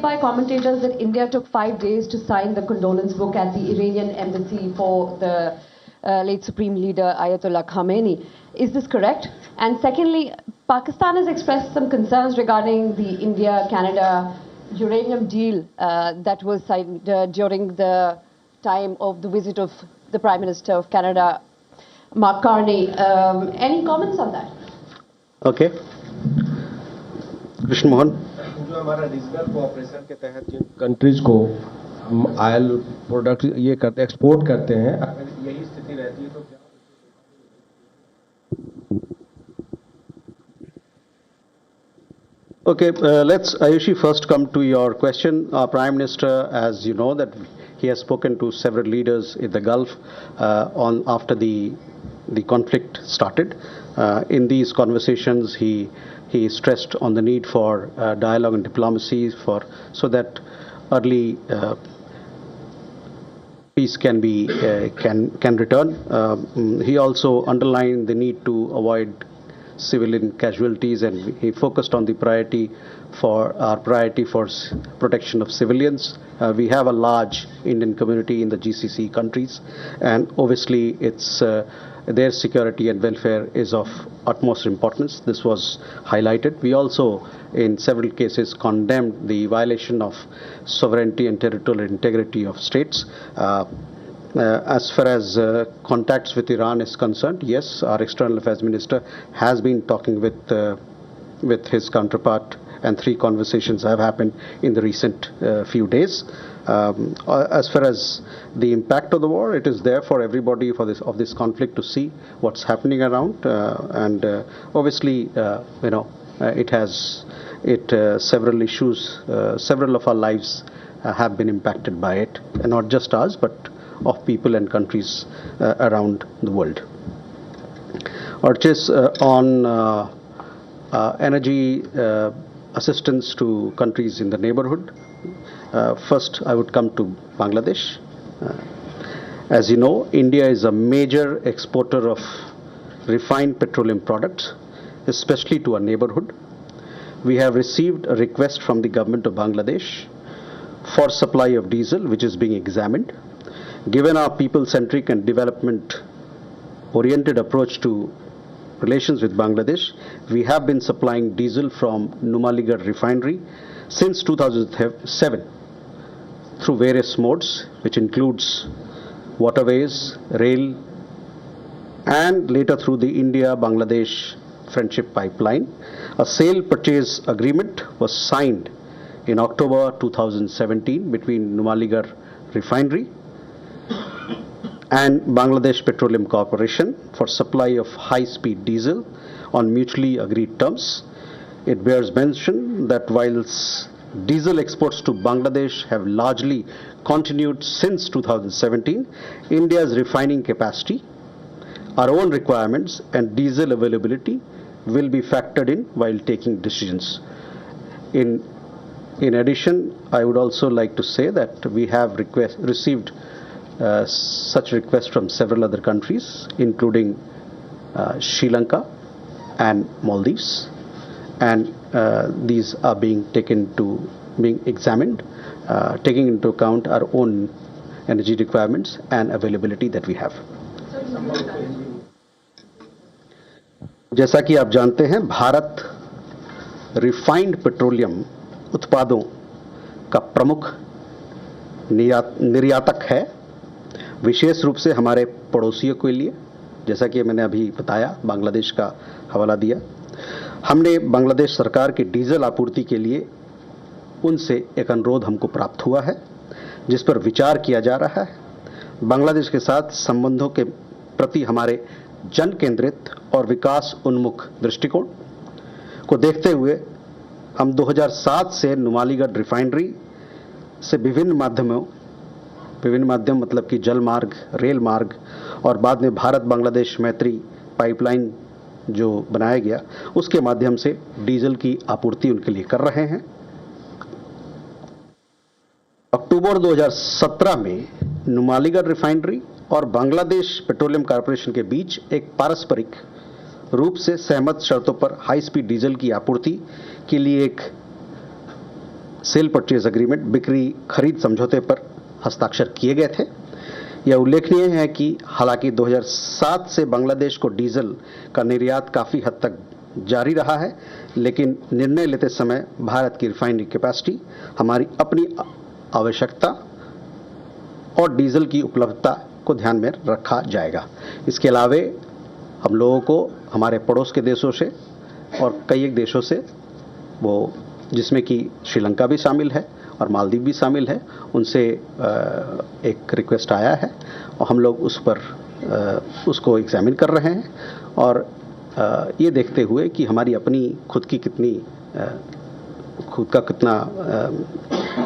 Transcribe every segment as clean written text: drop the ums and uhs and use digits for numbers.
said by commentators that India took 5 days to sign the condolence book at the Iranian embassy for the late Supreme Leader Ayatollah Khamenei. Is this correct? And secondly, Pakistan has expressed some concerns regarding the India-Canada uranium deal that was signed during the time of the visit of the Prime Minister of Canada, Mark Carney. Any comments on that? Okay. Krishna Mohan. जो हमारा regional cooperation के तहत जिन countries को हम oil product ये करते export करते हैं, अगर यही स्थिति रहती है तो क्या? Okay, let's Ayushi first come to your question. Our Prime Minister, as you know, that he has spoken to several leaders in the Gulf after the conflict started. In these conversations, he stressed on the need for dialogue and diplomacy so that early peace can return. He also underlined the need to avoid civilian casualties, and he focused on the priority for protection of civilians. We have a large Indian community in the GCC countries, and obviously their security and welfare is of utmost importance. This was highlighted. We also, in several cases, condemned the violation of sovereignty and territorial integrity of states. As far as contacts with Iran is concerned, yes, our External Affairs Minister has been talking with his counterpart, and 3 conversations have happened in the recent few days. As far as the impact of the war, it is there for everybody of this conflict to see what's happening around, and obviously, it has several issues. Several of our lives have been impacted by it, and not just ours, but of people and countries around the world. Orchis on energy assistance to countries in the neighborhood. First, I would come to Bangladesh. As you know, India is a major exporter of refined petroleum products, especially to our neighborhood. We have received a request from the government of Bangladesh for supply of diesel, which is being examined. Given our people-centric and development-oriented approach to relations with Bangladesh, we have been supplying diesel from Numaligarh refinery since 2007 through various modes, which includes waterways, rail, and later through the India-Bangladesh Friendship Pipeline. A sale purchase agreement was signed in October 2017 between Numaligarh refinery and Bangladesh Petroleum Corporation for supply of high-speed diesel on mutually agreed terms. It bears mention that whilst diesel exports to Bangladesh have largely continued since 2017, India's refining capacity, our own requirements, and diesel availability will be factored in while taking decisions. In addition, I would also like to say that we have received such requests from several other countries, including Sri Lanka and Maldives, and these are being examined, taking into account our own energy requirements and availability that we have. जैसा कि आप जानते हैं, Bharat refined petroleum उत्पादों का प्रमुख निर्यातक है, विशेष रूप से हमारे पड़ोसियों के लिए। जैसा कि मैंने अभी बताया, बांग्लादेश का हवाला दिया। हमने बांग्लादेश सरकार की डीजल आपूर्ति के लिए उनसे एक अनुरोध हमको प्राप्त हुआ है, जिस पर विचार किया जा रहा है। बांग्लादेश के साथ संबंधों के प्रति हमारे जन केंद्रित और विकास उन्मुख दृष्टिकोण को देखते हुए हम 2007 से नुमालीगढ़ रिफाइनरी से विभिन्न माध्यम मतलब कि जल मार्ग, रेल मार्ग और बाद में भारत बांग्लादेश मैत्री पाइपलाइन जो बनाया गया, उसके माध्यम से डीजल की आपूर्ति उनके लिए कर रहे हैं। अक्टूबर 2017 में नुमालीगढ़ रिफाइनरी और बांग्लादेश पेट्रोलियम कॉर्पोरेशन के बीच एक पारस्परिक रूप से सहमत शर्तों पर हाई स्पीड डीजल की आपूर्ति के लिए एक सेल परचेज एग्रीमेंट बिक्री खरीद समझौते पर हस्ताक्षर किए गए थे। यह उल्लेखनीय है कि हालांकि 2007 से बांग्लादेश को डीजल का निर्यात काफी हद तक जारी रहा है, लेकिन निर्णय लेते समय भारत की रिफाइनरी कैपेसिटी, हमारी अपनी आवश्यकता और डीजल की उपलब्धता को ध्यान में रखा जाएगा। इसके अलावे हम लोगों को हमारे पड़ोस के देशों से और कई एक देशों से, वो जिसमें कि श्रीलंका भी शामिल है और मालदीव भी शामिल है, उनसे एक रिक्वेस्ट आया है और हम लोग उस पर उसको एग्जामिन कर रहे हैं और ये देखते हुए कि हमारी अपनी खुद का कितना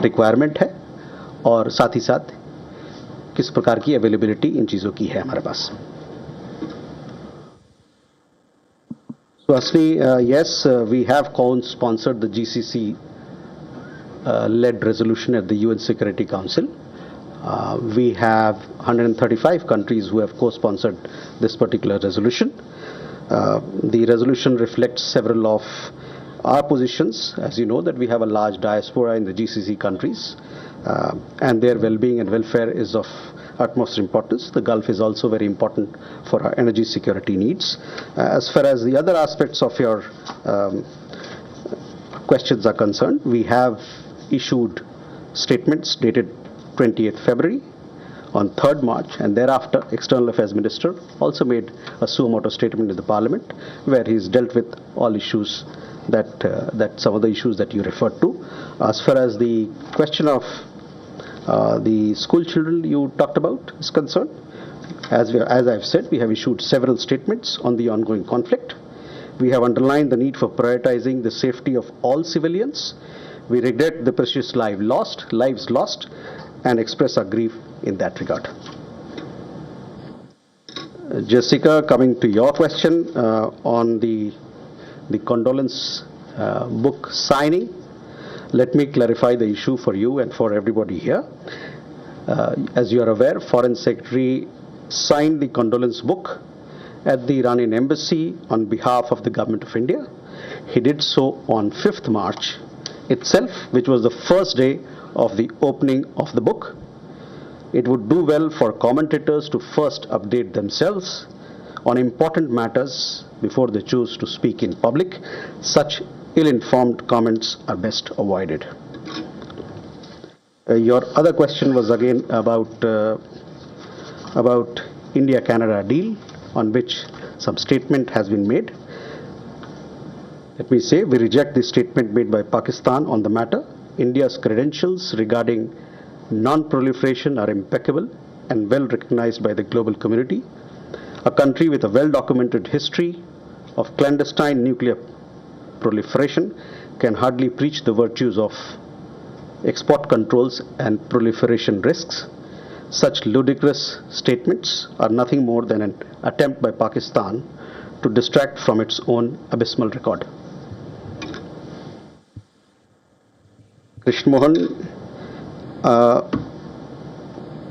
रिक्वायरमेंट है और साथ ही साथ किस प्रकार की अवेलेबिलिटी इन चीज़ों की है हमारे पास। Asli, yes, we have co-sponsored the GCC led resolution at the UN Security Council. We have 135 countries who have co-sponsored this particular resolution. The resolution reflects several of our positions. As you know, that we have a large diaspora in the GCC countries, and their well-being and welfare is of utmost importance. The Gulf is also very important for our energy security needs. As far as the other aspects of your questions are concerned, we have issued statements dated 28th February, on 3rd March, and thereafter External Affairs Minister also made a suo motu statement in the Parliament where he's dealt with all issues that some of the issues that you referred to. As far as the question of the school children you talked about is concerned, as I've said, we have issued several statements on the ongoing conflict. We have underlined the need for prioritizing the safety of all civilians. We regret the precious lives lost, and express our grief in that regard. Jessica, coming to your question on the condolence book signing, let me clarify the issue for you and for everybody here. As you are aware, Foreign Secretary signed the condolence book at the Iranian embassy on behalf of the Government of India. He did so on 5th March itself, which was the first day of the opening of the book. It would do well for commentators to first update themselves on important matters before they choose to speak in public. Such ill-informed comments are best avoided. Your other question was again about India-Canada deal, on which some statement has been made. Let me say, we reject the statement made by Pakistan on the matter. India's credentials regarding non-proliferation are impeccable and well recognized by the global community. A country with a well-documented history of clandestine nuclear proliferation can hardly preach the virtues of export controls and proliferation risks. Such ludicrous statements are nothing more than an attempt by Pakistan to distract from its own abysmal record. Krishna Mohan,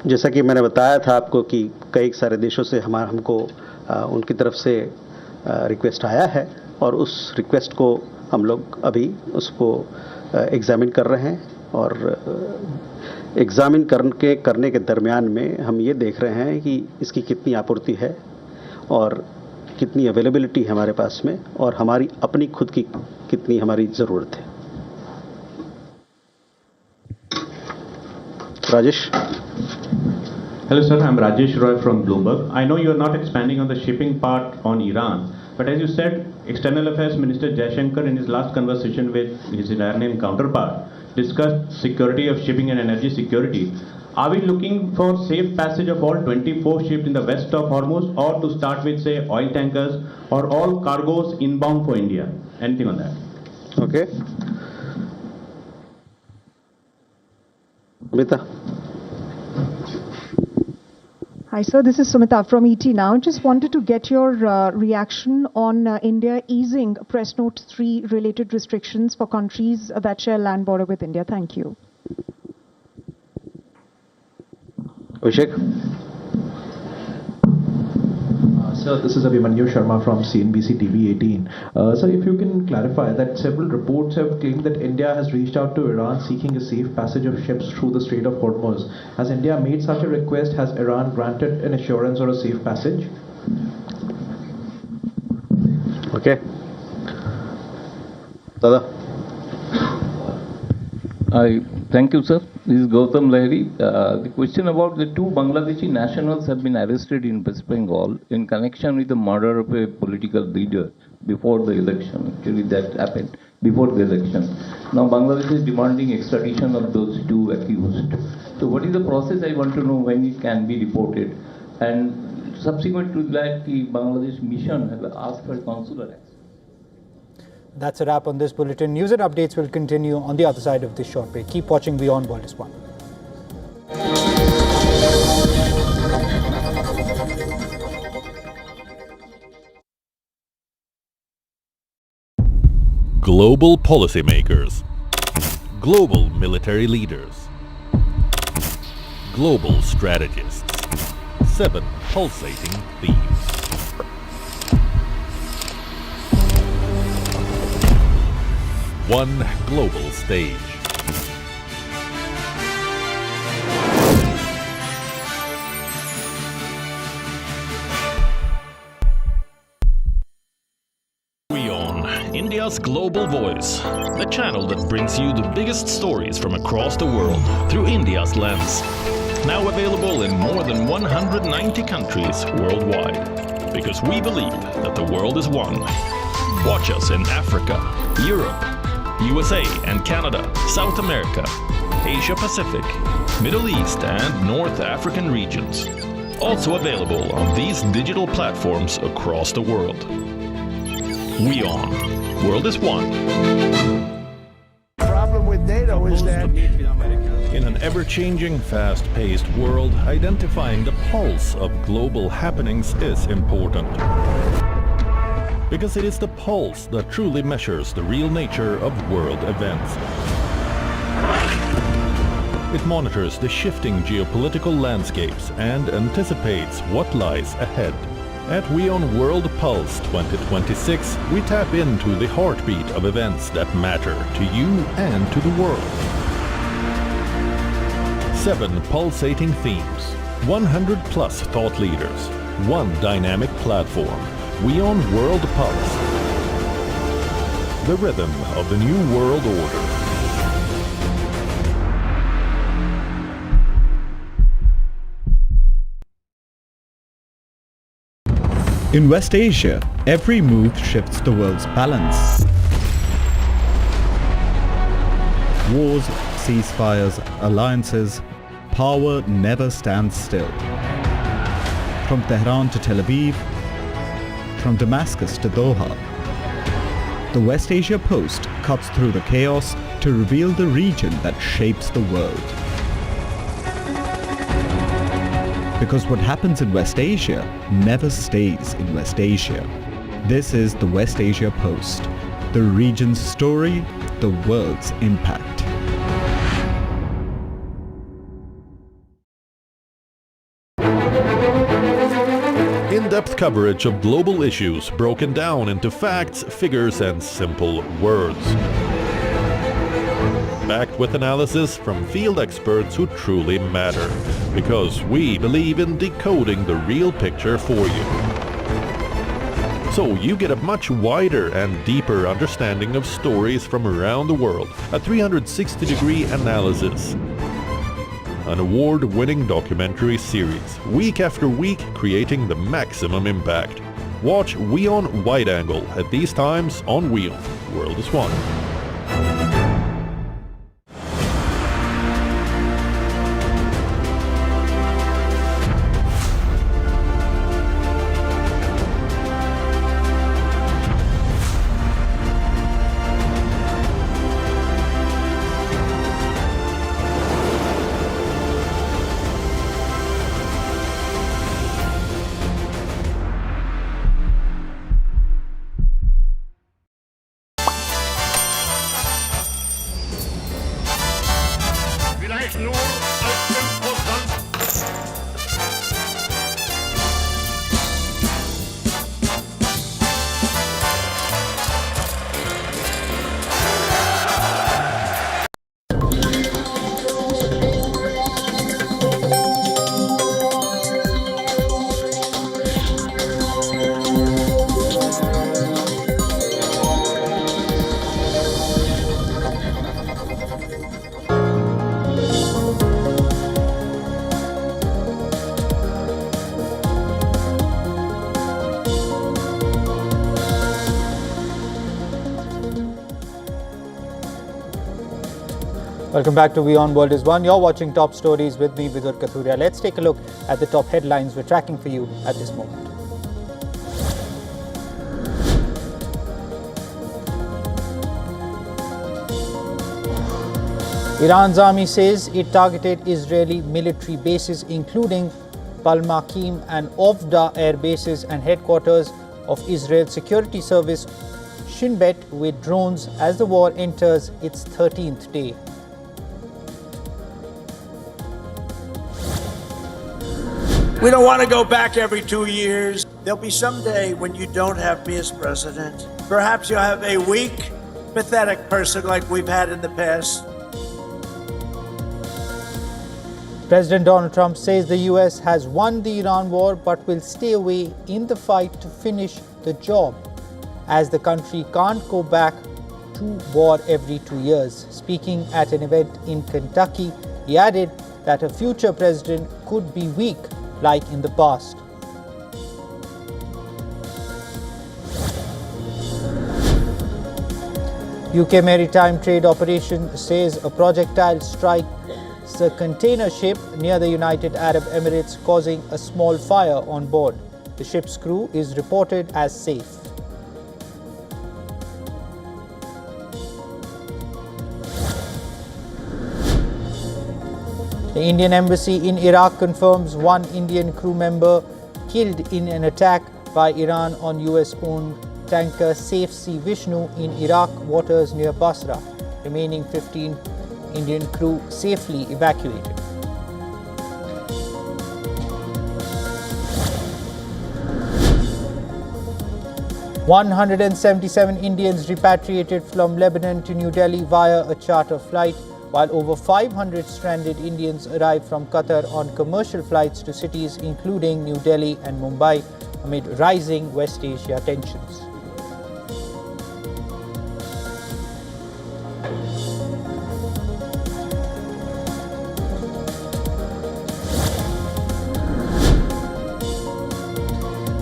जैसा कि मैंने बताया था आपको कि कई सारे देशों से हमको उनकी तरफ से रिक्वेस्ट आया है और उस रिक्वेस्ट को हम लोग अभी उसको एग्जामिन कर रहे हैं और एग्जामिन करने के दरमियान में हम ये देख रहे हैं कि इसकी कितनी आपूर्ति है और कितनी अवेलेबिलिटी है हमारे पास में और हमारी अपनी खुद की कितनी हमारी ज़रूरत है। Rajesh. Hello sir, I'm Rajesh Roy from Bloomberg. I know you're not expanding on the shipping part on Iran, but as you said, External Affairs Minister Jaishankar in his last conversation with his Iranian counterpart discussed security of shipping and energy security. Are we looking for safe passage of all 24 ships in the west of Hormuz, or to start with, say, oil tankers or all cargoes inbound for India? Anything on that? Okay. Sumita. Hi sir, this is Sumita from ET Now. Just wanted to get your reaction on India easing Press Note 3 related restrictions for countries that share land border with India. Thank you. Abhishek. Sir, this is Abhimanyu Sharma from CNBC TV 18. Sir, if you can clarify that several reports have claimed that India has reached out to Iran seeking a safe passage of ships through the Strait of Hormuz. Has India made such a request? Has Iran granted an assurance or a safe passage? Okay. Dada. Thank you, sir. This is Gautam Lahiri. The question about the two Bangladeshi nationals have been arrested in West Bengal in connection with the murder of a political leader before the election. Actually, that happened before the election. Now, Bangladesh is demanding extradition of those two accused. So, what is the process? I want to know when it can be reported. And subsequent to that, the Bangladesh mission have asked for consular access. That's a wrap on this bulletin. News and updates will continue on the other side of this short break. Keep watching WION World is One. Global policymakers, global military leaders, global strategists, 7 pulsating themes. One global stage. WION, India's global voice, the channel that brings you the biggest stories from across the world through India's lens. Now available in more than 190 countries worldwide. Because we believe that the world is one. Watch us in Africa, Europe, USA and Canada, South America, Asia Pacific, Middle East and North African regions. Also available on these digital platforms across the world. WION, World is One. The problem with NATO is that in an ever-changing, fast-paced world, identifying the pulse of global happenings is important. Because it is the pulse that truly measures the real nature of world events. It monitors the shifting geopolitical landscapes and anticipates what lies ahead. At WION World Pulse 2026, we tap into the heartbeat of events that matter to you and to the world. 7 pulsating themes, 100 plus thought leaders, 1 dynamic platform. WION World Pulse. The rhythm of the new world order. In West Asia, every move shifts the world's balance. Wars, ceasefires, alliances, power never stands still. From Tehran to Tel Aviv, from Damascus to Doha, the West Asia Post cuts through the chaos to reveal the region that shapes the world. Because what happens in West Asia never stays in West Asia. This is the West Asia Post, the region's story, the world's impact. In-depth coverage of global issues broken down into facts, figures, and simple words. Backed with analysis from field experts who truly matter, because we believe in decoding the real picture for you. So you get a much wider and deeper understanding of stories from around the world, a 360-degree analysis. An award-winning documentary series, week after week creating the maximum impact. Watch WION Wide Angle at these times on WION, World is One. Welcome back to WION World is One. You're watching Top Stories with me, Vidur Kathuria. Let's take a look at the top headlines we're tracking for you at this moment. Iran's army says it targeted Israeli military bases, including Palmakim and Ovda air bases and headquarters of Israel's security service Shin Bet with drones as the war enters its 13th day. We don't want to go back every 2 years. There'll be some day when you don't have me as president. Perhaps you'll have a weak, pathetic person like we've had in the past. President Donald Trump says the US has won the Iran war but will stay away in the fight to finish the job, as the country can't go back to war every 2 years. Speaking at an event in Kentucky, he added that a future president could be weak like in the past. UK Maritime Trade Operation says a projectile strikes a container ship near the United Arab Emirates, causing a small fire on board. The ship's crew is reported as safe. The Indian embassy in Iraq confirms one Indian crew member killed in an attack by Iran on US-owned tanker Safe Sea Vishnu in Iraq waters near Basra. Remaining 15 Indian crew safely evacuated. "177 Indians repatriated from Lebanon to New Delhi via a charter flight, while over 500 stranded Indians arrived from Qatar on commercial flights to cities including New Delhi and Mumbai amid rising West Asia tensions.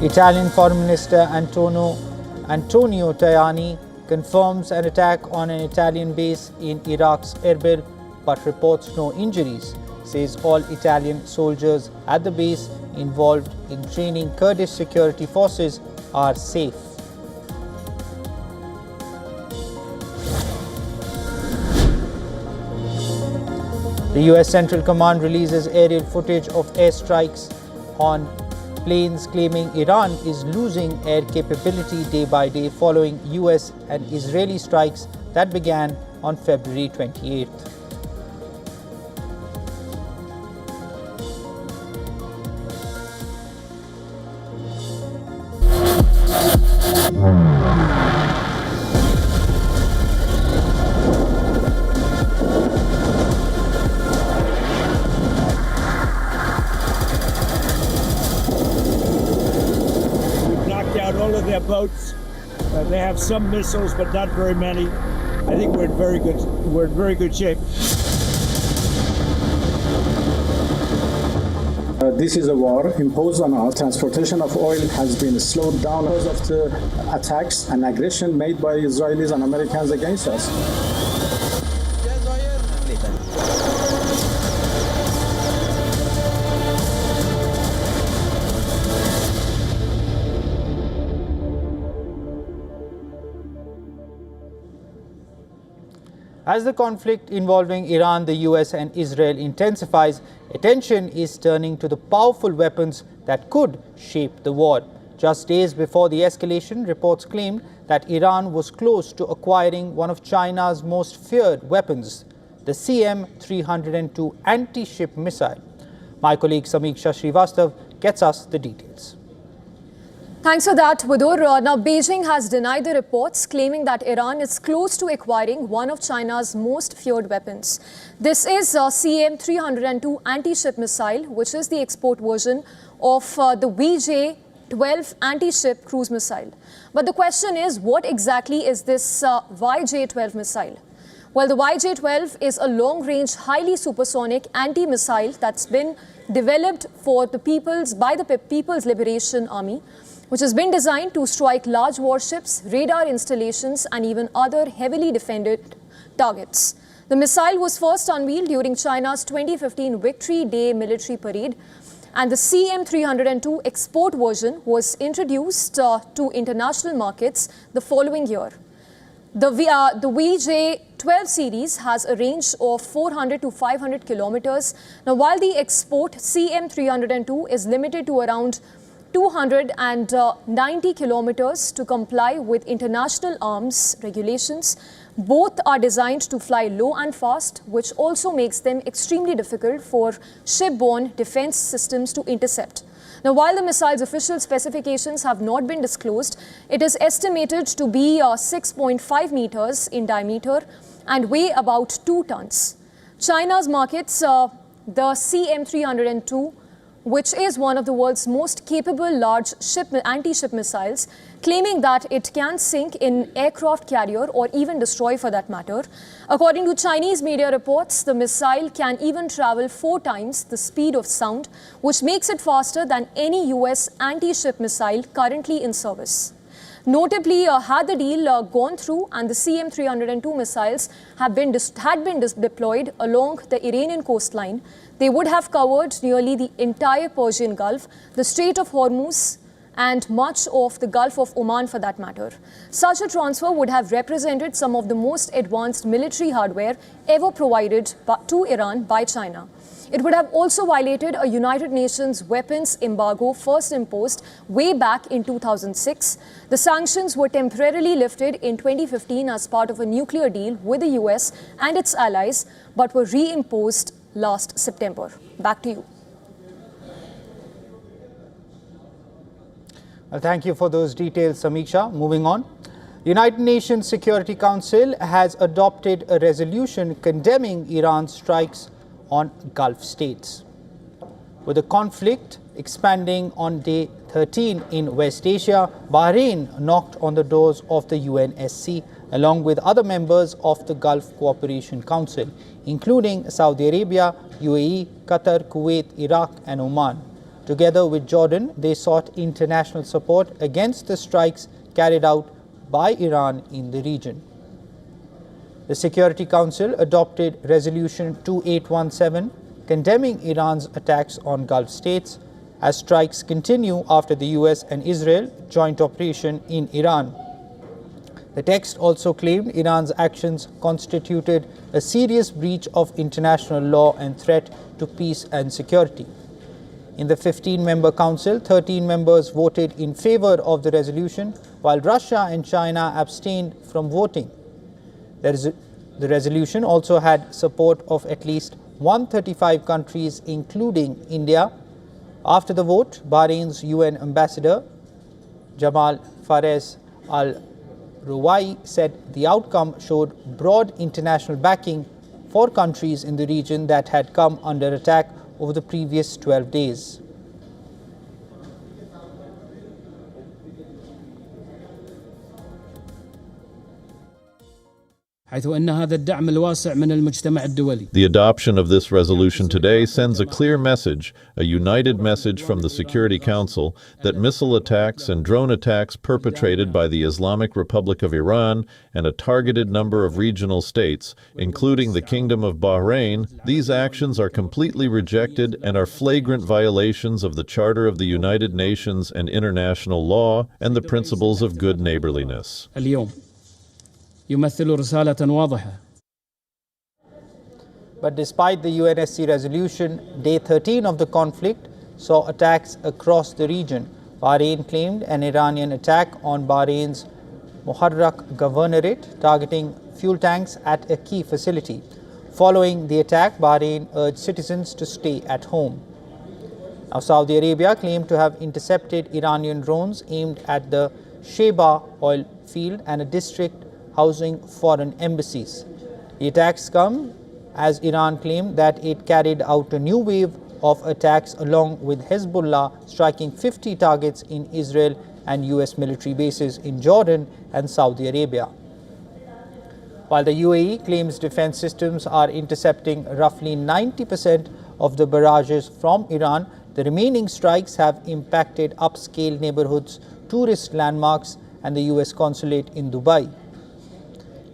Italian Foreign Minister Antonio Tajani confirms an attack on an Italian base in Iraq's Erbil, but reports no injuries. Says all Italian soldiers at the base involved in training Kurdish security forces are safe. The US Central Command releases aerial footage of airstrikes on planes, claiming Iran is losing air capability day by day following US and Israeli strikes that began on February 28th. All of their boats. They have some missiles, but not very many. I think we're in very good shape. This is a war imposed on us. Transportation of oil has been slowed down because of the attacks and aggression made by Israelis and Americans against us. As the conflict involving Iran, the US and Israel intensifies, attention is turning to the powerful weapons that could shape the war. Just days before the escalation, reports claimed that Iran was close to acquiring one of China's most feared weapons, the CM-302 anti-ship missile. My colleague Samiksha Srivastav gets us the details. Thanks for that, Vidur. Now, Beijing has denied the reports claiming that Iran is close to acquiring one of China's most feared weapons. This is CM-302 anti-ship missile, which is the export version of the YJ-12 anti-ship cruise missile. But the question is, what exactly is this YJ-12 missile? Well, the YJ-12 is a long-range, highly supersonic anti-missile that's been developed for by the People's Liberation Army, which has been designed to strike large warships, radar installations, and even other heavily defended targets. The missile was first unveiled during China's 2015 Victory Day military parade, and the CM-302 export version was introduced to international markets the following year. The VJ-12 series has a range of 400 to 500 kilometers. Now, while the export CM-302 is limited to around 290 kilometers to comply with international arms regulations, both are designed to fly low and fast, which also makes them extremely difficult for shipborne defense systems to intercept. Now, while the missile's official specifications have not been disclosed, it is estimated to be 6.5 meters in diameter and weigh about 2 tons. China's markets the CM-302, which is one of the world's most capable large anti-ship missiles, claiming that it can sink in aircraft carrier or even destroy for that matter. According to Chinese media reports, the missile can even travel 4 times the speed of sound, which makes it faster than any US anti-ship missile currently in service. Notably, had the deal gone through and the CM-302 missiles had been deployed along the Iranian coastline, they would have covered nearly the entire Persian Gulf, the Strait of Hormuz, and much of the Gulf of Oman for that matter. Such a transfer would have represented some of the most advanced military hardware ever provided to Iran by China. It would have also violated a United Nations weapons embargo first imposed way back in 2006. The sanctions were temporarily lifted in 2015 as part of a nuclear deal with the US and its allies, but were reimposed last September. Back to you. Well, thank you for those details, Samiksha. Moving on. The United Nations Security Council has adopted a resolution condemning Iran's strikes on Gulf states. With the conflict expanding on day 13 in West Asia, Bahrain knocked on the doors of the UNSC along with other members of the Gulf Cooperation Council, including Saudi Arabia, UAE, Qatar, Kuwait, Iraq and Oman. Together with Jordan, they sought international support against the strikes carried out by Iran in the region. The Security Council adopted Resolution 2817 condemning Iran's attacks on Gulf states as strikes continue after the US and Israel joint operation in Iran. The text also claimed Iran's actions constituted a serious breach of international law and threat to peace and security. In the 15-member council, 13 members voted in favor of the resolution, while Russia and China abstained from voting. The resolution also had support of at least 135 countries, including India. After the vote, Bahrain's UN ambassador, Jamal Fares Al-Ruwai, said the outcome showed broad international backing for countries in the region that had come under attack over the previous 12 days. The adoption of this resolution today sends a clear message, a united message from the Security Council, that missile attacks and drone attacks perpetrated by the Islamic Republic of Iran and a targeted number of regional states, including the Kingdom of Bahrain, these actions are completely rejected and are flagrant violations of the Charter of the United Nations and international law and the principles of good neighborliness. But despite the UNSC resolution, day 13 of the conflict saw attacks across the region. Bahrain claimed an Iranian attack on Bahrain's Muharraq governorate, targeting fuel tanks at a key facility. Following the attack, Bahrain urged citizens to stay at home. Now, Saudi Arabia claimed to have intercepted Iranian drones aimed at the Sheba oil field and a district housing foreign embassies. The attacks come as Iran claimed that it carried out a new wave of attacks along with Hezbollah, striking 50 targets in Israel and US military bases in Jordan and Saudi Arabia. While the UAE claims defense systems are intercepting roughly 90% of the barrages from Iran, the remaining strikes have impacted upscale neighborhoods, tourist landmarks, and the US consulate in Dubai.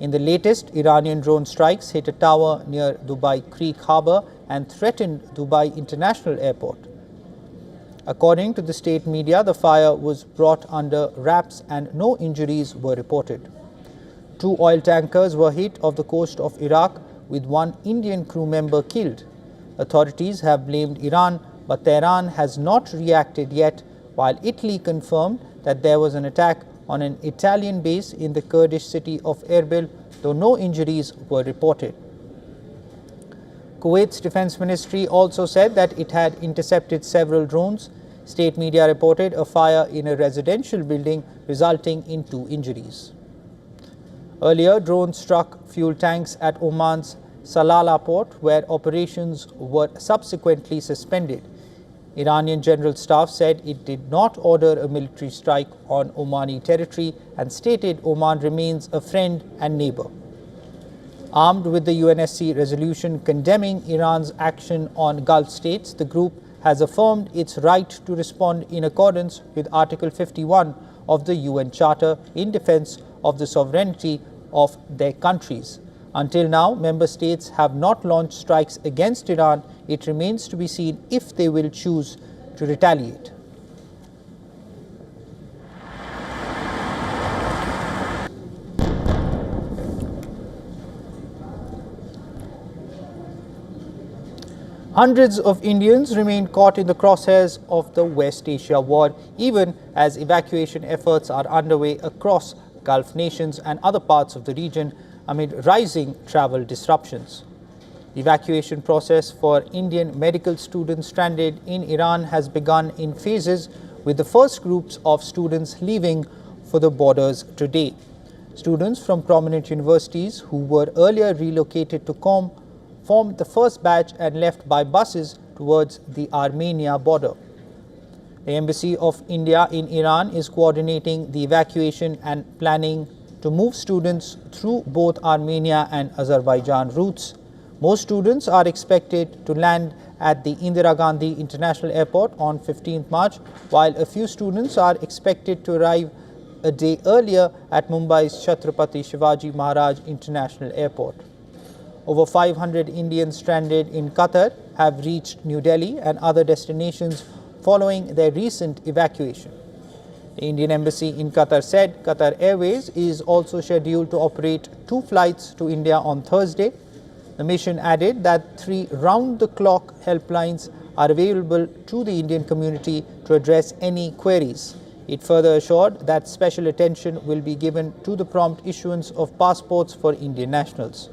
In the latest, Iranian drone strikes hit a tower near Dubai Creek Harbour and threatened Dubai International Airport. According to the state media, the fire was brought under wraps and no injuries were reported. 2 oil tankers were hit off the coast of Iraq, with 1 Indian crew member killed. Authorities have blamed Iran, but Tehran has not reacted yet, while Italy confirmed that there was an attack on an Italian base in the Kurdish city of Erbil, though no injuries were reported. Kuwait's defense ministry also said that it had intercepted several drones. State media reported a fire in a residential building, resulting in 2 injuries. Earlier, drones struck fuel tanks at Oman's Salalah port, where operations were subsequently suspended. Iranian General Staff said it did not order a military strike on Omani territory and stated Oman remains a friend and neighbor. Armed with the UNSC resolution condemning Iran's action on Gulf states, the group has affirmed its right to respond in accordance with Article 51 of the UN Charter in defense of the sovereignty of their countries. Until now, member states have not launched strikes against Iran. It remains to be seen if they will choose to retaliate. Hundreds of Indians remain caught in the crosshairs of the West Asia war, even as evacuation efforts are underway across Gulf nations and other parts of the region amid rising travel disruptions. The evacuation process for Indian medical students stranded in Iran has begun in phases, with the first groups of students leaving for the borders today. Students from prominent universities who were earlier relocated to Qom formed the first batch and left by buses towards the Armenia border. The Embassy of India in Iran is coordinating the evacuation and planning to move students through both Armenia and Azerbaijan routes. Most students are expected to land at the Indira Gandhi International Airport on 15th March, while a few students are expected to arrive a day earlier at Mumbai's Chhatrapati Shivaji Maharaj International Airport. Over 500 Indians stranded in Qatar have reached New Delhi and other destinations following their recent evacuation. The Indian Embassy in Qatar said Qatar Airways is also scheduled to operate 2 flights to India on Thursday. The mission added that 3 round-the-clock helplines are available to the Indian community to address any queries. It further assured that special attention will be given to the prompt issuance of passports for Indian nationals.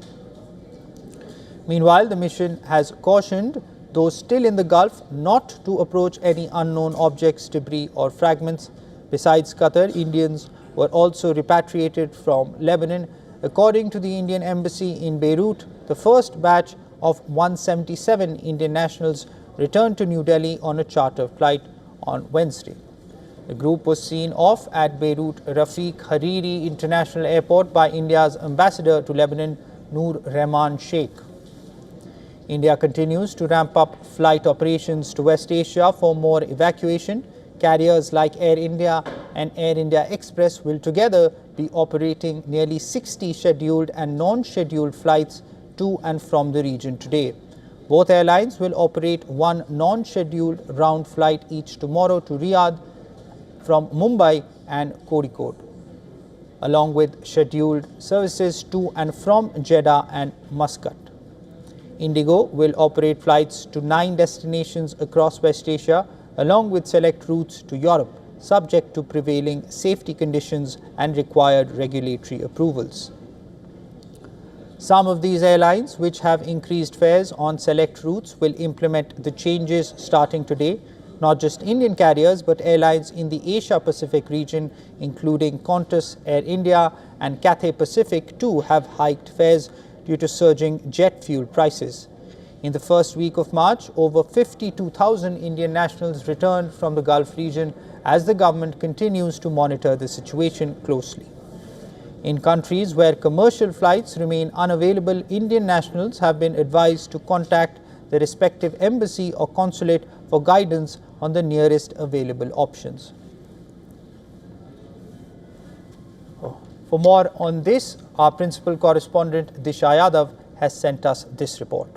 Meanwhile, the mission has cautioned those still in the Gulf not to approach any unknown objects, debris or fragments. Besides Qatar, Indians were also repatriated from Lebanon. According to the Indian Embassy in Beirut, the first batch of 177 Indian nationals returned to New Delhi on a charter flight on Wednesday. The group was seen off at Beirut Rafiq Hariri International Airport by India's ambassador to Lebanon, Noor Rehman Sheikh. India continues to ramp up flight operations to West Asia for more evacuation. Carriers like Air India and Air India Express will together be operating nearly 60 scheduled and non-scheduled flights to and from the region today. Both airlines will operate 1 non-scheduled round flight each tomorrow to Riyadh from Mumbai and Kozhikode, along with scheduled services to and from Jeddah and Muscat. Indigo will operate flights to 9 destinations across West Asia, along with select routes to Europe, subject to prevailing safety conditions and required regulatory approvals. Some of these airlines, which have increased fares on select routes, will implement the changes starting today. Not just Indian carriers, but airlines in the Asia-Pacific region, including Qantas, Air India and Cathay Pacific too, have hiked fares due to surging jet fuel prices. In the first week of March, over 52,000 Indian nationals returned from the Gulf region as the government continues to monitor the situation closely. In countries where commercial flights remain unavailable, Indian nationals have been advised to contact the respective embassy or consulate for guidance on the nearest available options. For more on this, Our principal correspondent Disha Yadav has sent us this report.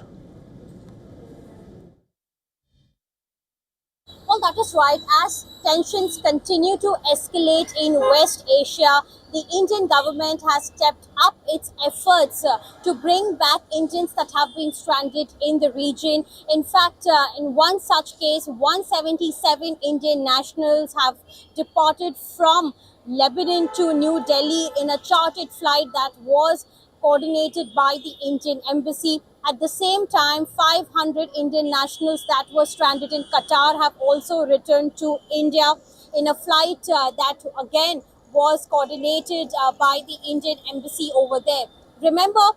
Well, that is right. As tensions continue to escalate in West Asia, the Indian government has stepped up its efforts to bring back Indians that have been stranded in the region. In fact, in one such case, 177 Indian nationals have departed from Lebanon to New Delhi in a chartered flight that was coordinated by the Indian embassy. At the same time, 500 Indian nationals that were stranded in Qatar have also returned to India in a flight that again was coordinated by the Indian embassy over there. Remember,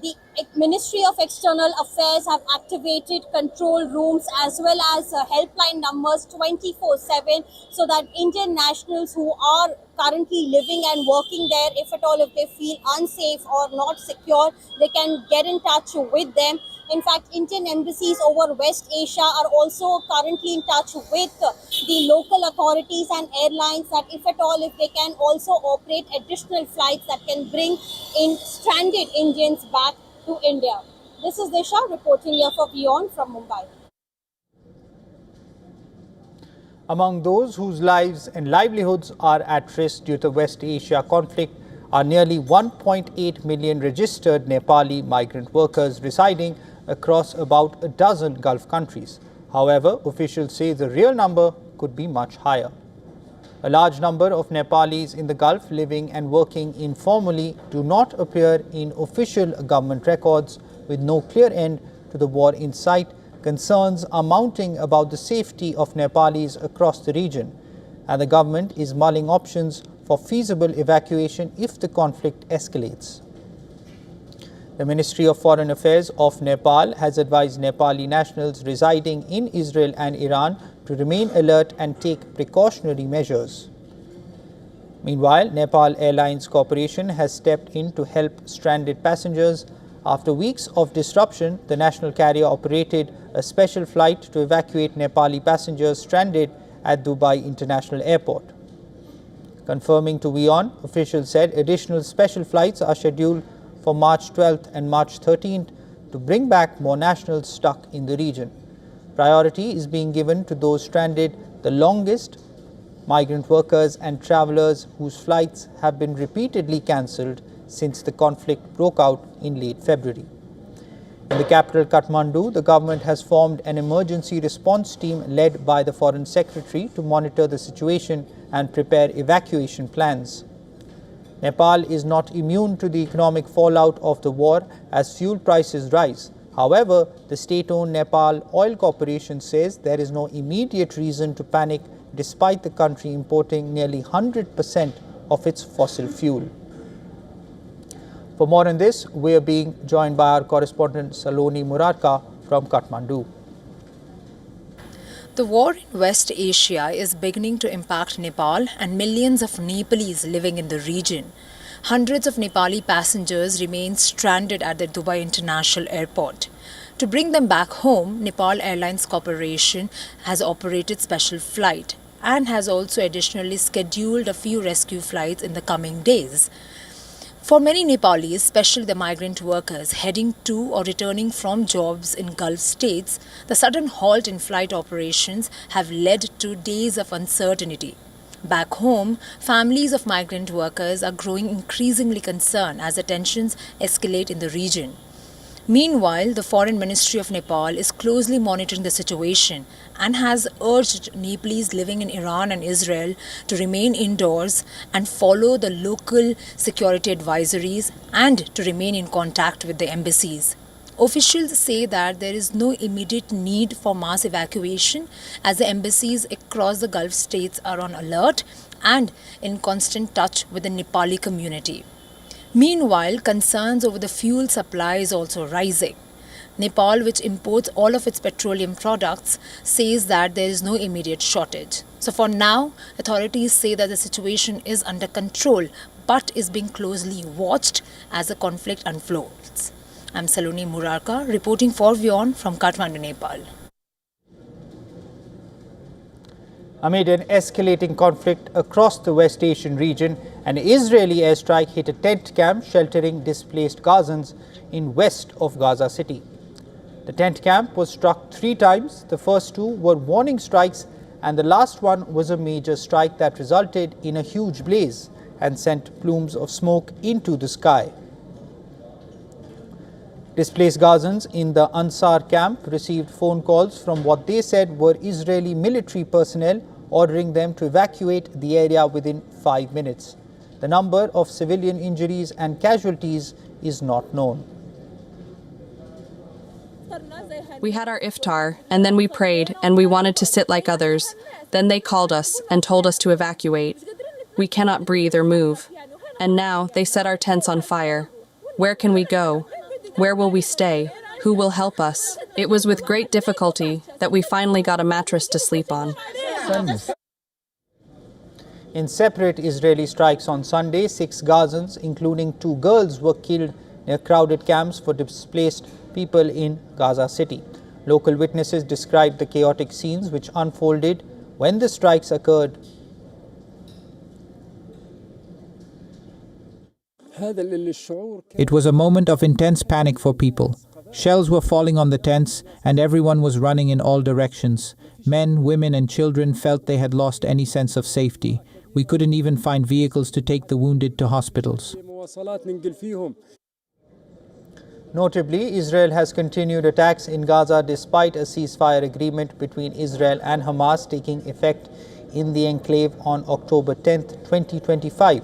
the Ministry of External Affairs have activated control rooms as well as helpline numbers 24/7 so that Indian nationals who are currently living and working there, if at all if they feel unsafe or not secure, they can get in touch with them. In fact, Indian embassies over West Asia are also currently in touch with the local authorities and airlines that if at all if they can also operate additional flights that can bring in stranded Indians back to India. This is Disha reporting here for WION from Mumbai. Among those whose lives and livelihoods are at risk due to the West Asia conflict are nearly 1.8 million registered Nepali migrant workers residing across about a dozen Gulf countries. However, officials say the real number could be much higher. A large number of Nepalis in the Gulf living and working informally do not appear in official government records, with no clear end to the war in sight. Concerns are mounting about the safety of Nepalis across the region, and the government is mulling options for feasible evacuation if the conflict escalates. The Ministry of Foreign Affairs of Nepal has advised Nepali nationals residing in Israel and Iran to remain alert and take precautionary measures. Meanwhile, Nepal Airlines Corporation has stepped in to help stranded passengers. After weeks of disruption, the national carrier operated a special flight to evacuate Nepali passengers stranded at Dubai International Airport. Confirming to WION, officials said additional special flights are scheduled for March 12th and March 13th to bring back more nationals stuck in the region. Priority is being given to those stranded the longest, migrant workers and travelers whose flights have been repeatedly cancelled since the conflict broke out in late February. In the capital Kathmandu, the government has formed an emergency response team led by the Foreign Secretary to monitor the situation and prepare evacuation plans. Nepal is not immune to the economic fallout of the war as fuel prices rise. However, the state-owned Nepal Oil Corporation says there is no immediate reason to panic despite the country importing nearly 100% of its fossil fuel. For more on this, we are being joined by our correspondent Saloni Murarka from Kathmandu. The war in West Asia is beginning to impact Nepal and millions of Nepalese living in the region. Hundreds of Nepali passengers remain stranded at the Dubai International Airport. To bring them back home, Nepal Airlines Corporation has operated special flight and has also additionally scheduled a few rescue flights in the coming days. For many Nepalis, especially the migrant workers heading to or returning from jobs in Gulf states, the sudden halt in flight operations have led to days of uncertainty. Back home, families of migrant workers are growing increasingly concerned as the tensions escalate in the region. Meanwhile, the Foreign Ministry of Nepal is closely monitoring the situation and has urged Nepalese living in Iran and Israel to remain indoors and follow the local security advisories and to remain in contact with the embassies. Officials say that there is no immediate need for mass evacuation as the embassies across the Gulf states are on alert and in constant touch with the Nepali community. Meanwhile, concerns over the fuel supply is also rising. Nepal, which imports all of its petroleum products, says that there is no immediate shortage. So for now, authorities say that the situation is under control but is being closely watched as the conflict unfolds. I'm Saloni Murarka reporting for WION from Kathmandu, Nepal. Amid an escalating conflict across the West Asian region, an Israeli airstrike hit a tent camp sheltering displaced Gazans in west of Gaza City. The tent camp was struck 3 times. The first 2 were warning strikes, and the last one was a major strike that resulted in a huge blaze and sent plumes of smoke into the sky. Displaced Gazans in the Ansar camp received phone calls from what they said were Israeli military personnel ordering them to evacuate the area within 5 minutes. The number of civilian injuries and casualties is not known. We had our iftar, and then we prayed, and we wanted to sit like others. Then they called us and told us to evacuate. We cannot breathe or move. And now they set our tents on fire. Where can we go? Where will we stay? Who will help us? It was with great difficulty that we finally got a mattress to sleep on. In separate Israeli strikes on Sunday, 6 Gazans, including 2 girls, were killed near crowded camps for displaced people in Gaza City. Local witnesses described the chaotic scenes which unfolded when the strikes occurred. It was a moment of intense panic for people. Shells were falling on the tents and everyone was running in all directions. Men, women and children felt they had lost any sense of safety. We couldn't even find vehicles to take the wounded to hospitals. Notably, Israel has continued attacks in Gaza despite a ceasefire agreement between Israel and Hamas taking effect in the enclave on October 10, 2025.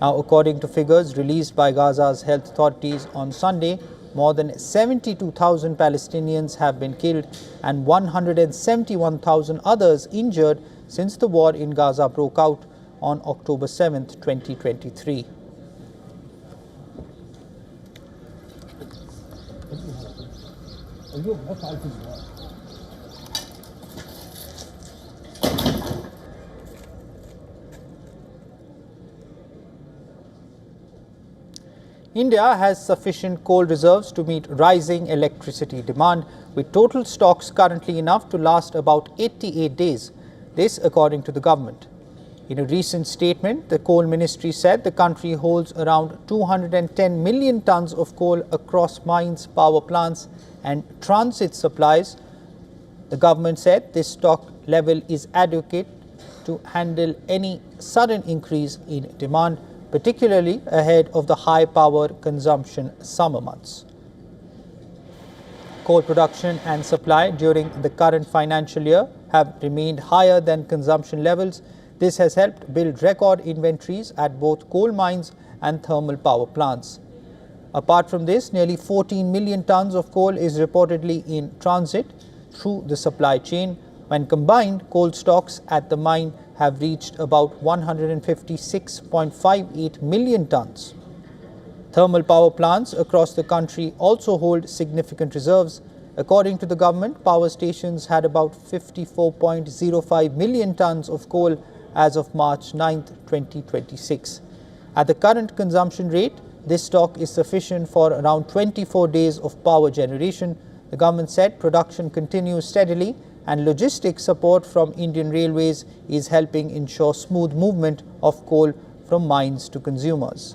Now, according to figures released by Gaza's health authorities on Sunday, more than 72,000 Palestinians have been killed and 171,000 others injured since the war in Gaza broke out on October 7, 2023. India has sufficient coal reserves to meet rising electricity demand, with total stocks currently enough to last about 88 days. This according to the government. In a recent statement, the coal ministry said the country holds around 210 million tons of coal across mines, power plants and transit supplies. The government said this stock level is adequate to handle any sudden increase in demand, particularly ahead of the high power consumption summer months. Coal production and supply during the current financial year have remained higher than consumption levels. This has helped build record inventories at both coal mines and thermal power plants. Apart from this, nearly 14 million tons of coal is reportedly in transit through the supply chain. When combined, coal stocks at the mine have reached about 156.58 million tons. Thermal power plants across the country also hold significant reserves. According to the government, power stations had about 54.05 million tons of coal as of March 9, 2026. At the current consumption rate, this stock is sufficient for around 24 days of power generation. The government said production continues steadily and logistics support from Indian Railways is helping ensure smooth movement of coal from mines to consumers.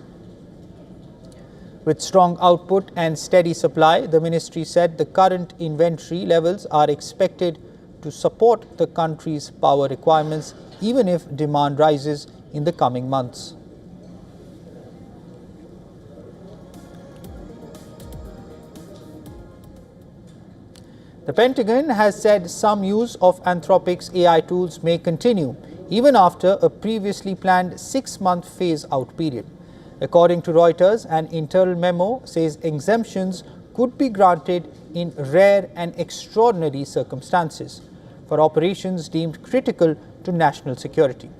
With strong output and steady supply, the ministry said the current inventory levels are expected to support the country's power requirements even if demand rises in the coming months. The Pentagon has said some use of Anthropic's AI tools may continue even after a previously planned 6-month phase-out period. According to Reuters, an internal memo says exemptions could be granted in rare and extraordinary circumstances for operations deemed critical to national security.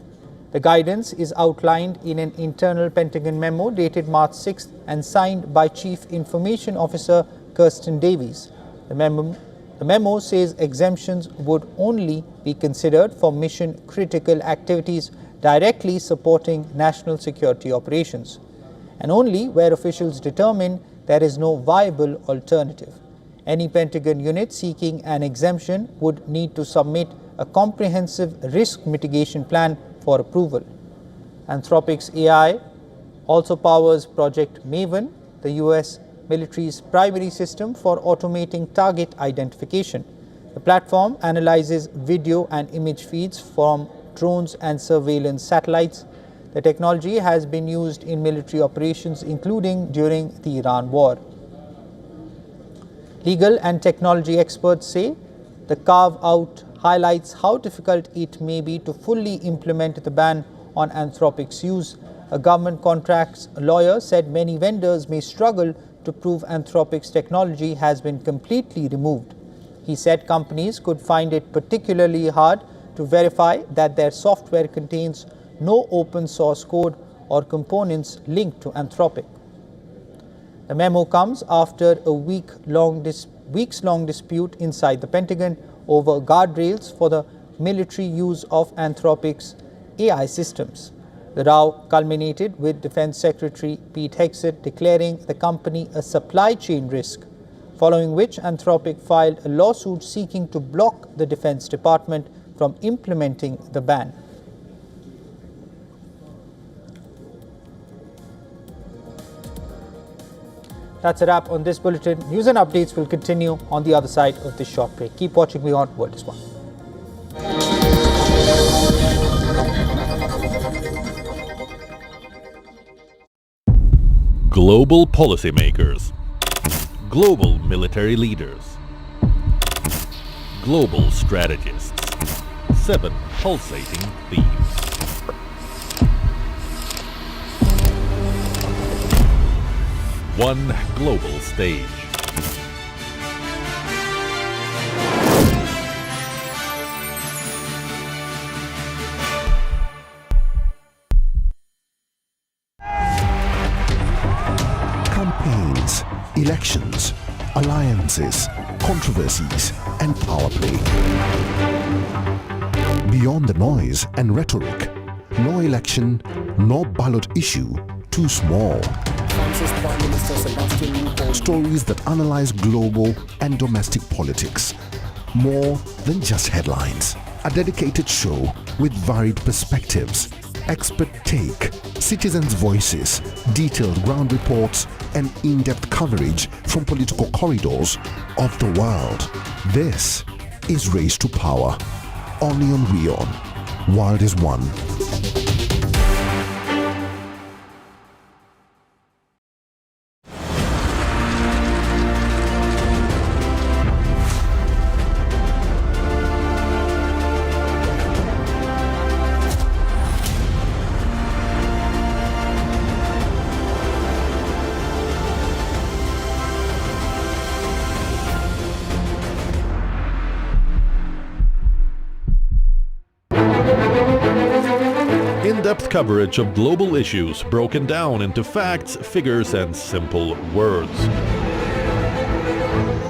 The guidance is outlined in an internal Pentagon memo dated March 6th and signed by Chief Information Officer Kirsten Davies. The memo says exemptions would only be considered for mission-critical activities directly supporting national security operations, and only where officials determine there is no viable alternative. Any Pentagon unit seeking an exemption would need to submit a comprehensive risk mitigation plan for approval. Anthropic's AI also powers Project Maven, the US military's primary system for automating target identification. The platform analyzes video and image feeds from drones and surveillance satellites. The technology has been used in military operations, including during the Iran war. Legal and technology experts say the carve-out highlights how difficult it may be to fully implement the ban on Anthropic's use. A government contracts lawyer said many vendors may struggle to prove Anthropic's technology has been completely removed. He said companies could find it particularly hard to verify that their software contains no open source code or components linked to Anthropic. The memo comes after a weeks-long dispute inside the Pentagon over guardrails for the military use of Anthropic's AI systems. The row culminated with Defense Secretary Pete Hegseth declaring the company a supply chain risk, following which Anthropic filed a lawsuit seeking to block the Defense Department from implementing the ban. That's a wrap on this bulletin. News and updates will continue on the other side of this short break. Keep watching WION World is One. Global policymakers, global military leaders, global strategists, 7 pulsating themes. One global stage. Campaigns, elections, alliances, controversies, and power play. Beyond the noise and rhetoric, no election, no ballot issue too small. Stories that analyze global and domestic politics. More than just headlines. A dedicated show with varied perspectives, expert take, citizens' voices, detailed ground reports, and in-depth coverage from political corridors of the world. This is Race to Power. Only on WION. World is One. In-depth coverage of global issues broken down into facts, figures, and simple words.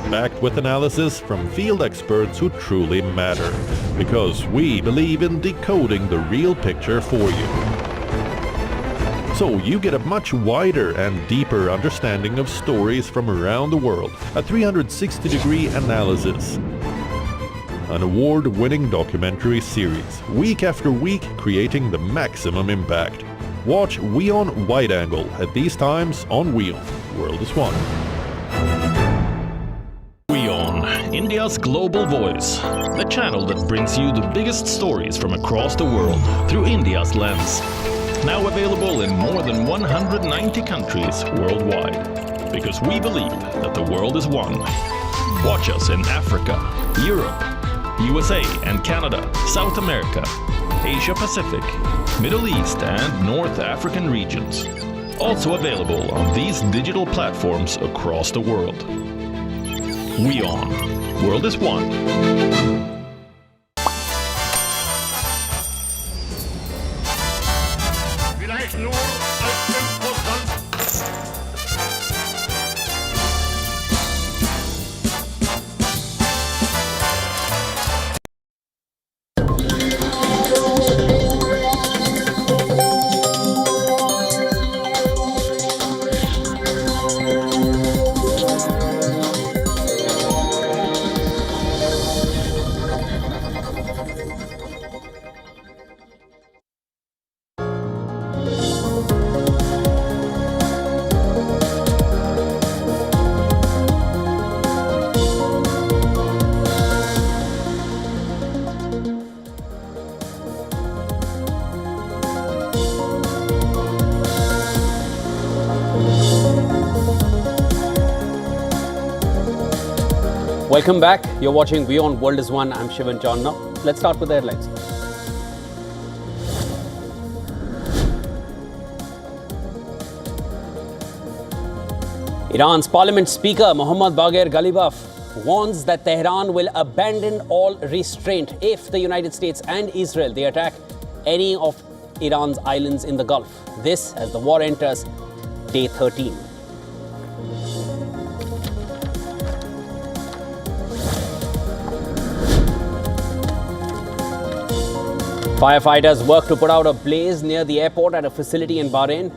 Backed with analysis from field experts who truly matter, because we believe in decoding the real picture for you. So you get a much wider and deeper understanding of stories from around the world, a 360-degree analysis. An award-winning documentary series, week after week creating the maximum impact. Watch WION Wide Angle at these times on WION. World is One. WION, India's global voice, the channel that brings you the biggest stories from across the world through India's lens. Now available in more than 190 countries worldwide. Because we believe that the world is one. Watch us in Africa, Europe, USA and Canada, South America, Asia Pacific, Middle East and North African regions. Also available on these digital platforms across the world. WION. World is One. Welcome back. You're watching WION World is One. I'm Shivan John. Now, let's start with the headlines. Iran's parliament speaker Mohammad Bagher Ghalibaf warns that Tehran will abandon all restraint if the United States and Israel they attack any of Iran's islands in the Gulf. This as the war enters day 13. Firefighters work to put out a blaze near the airport at a facility in Bahrain.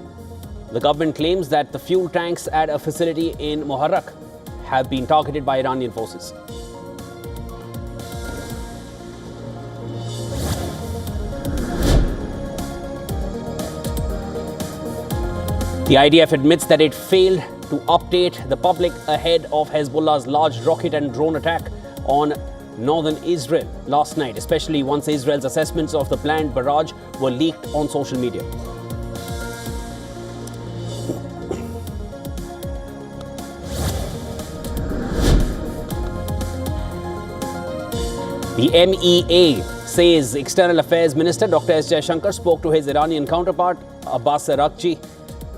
The government claims that the fuel tanks at a facility in Muharraq have been targeted by Iranian forces. The IDF admits that it failed to update the public ahead of Hezbollah's large rocket and drone attack on northern Israel last night, especially once Israel's assessments of the planned barrage were leaked on social media. The MEA says External Affairs Minister Dr. S. Jaishankar spoke to his Iranian counterpart Abbas Araghchi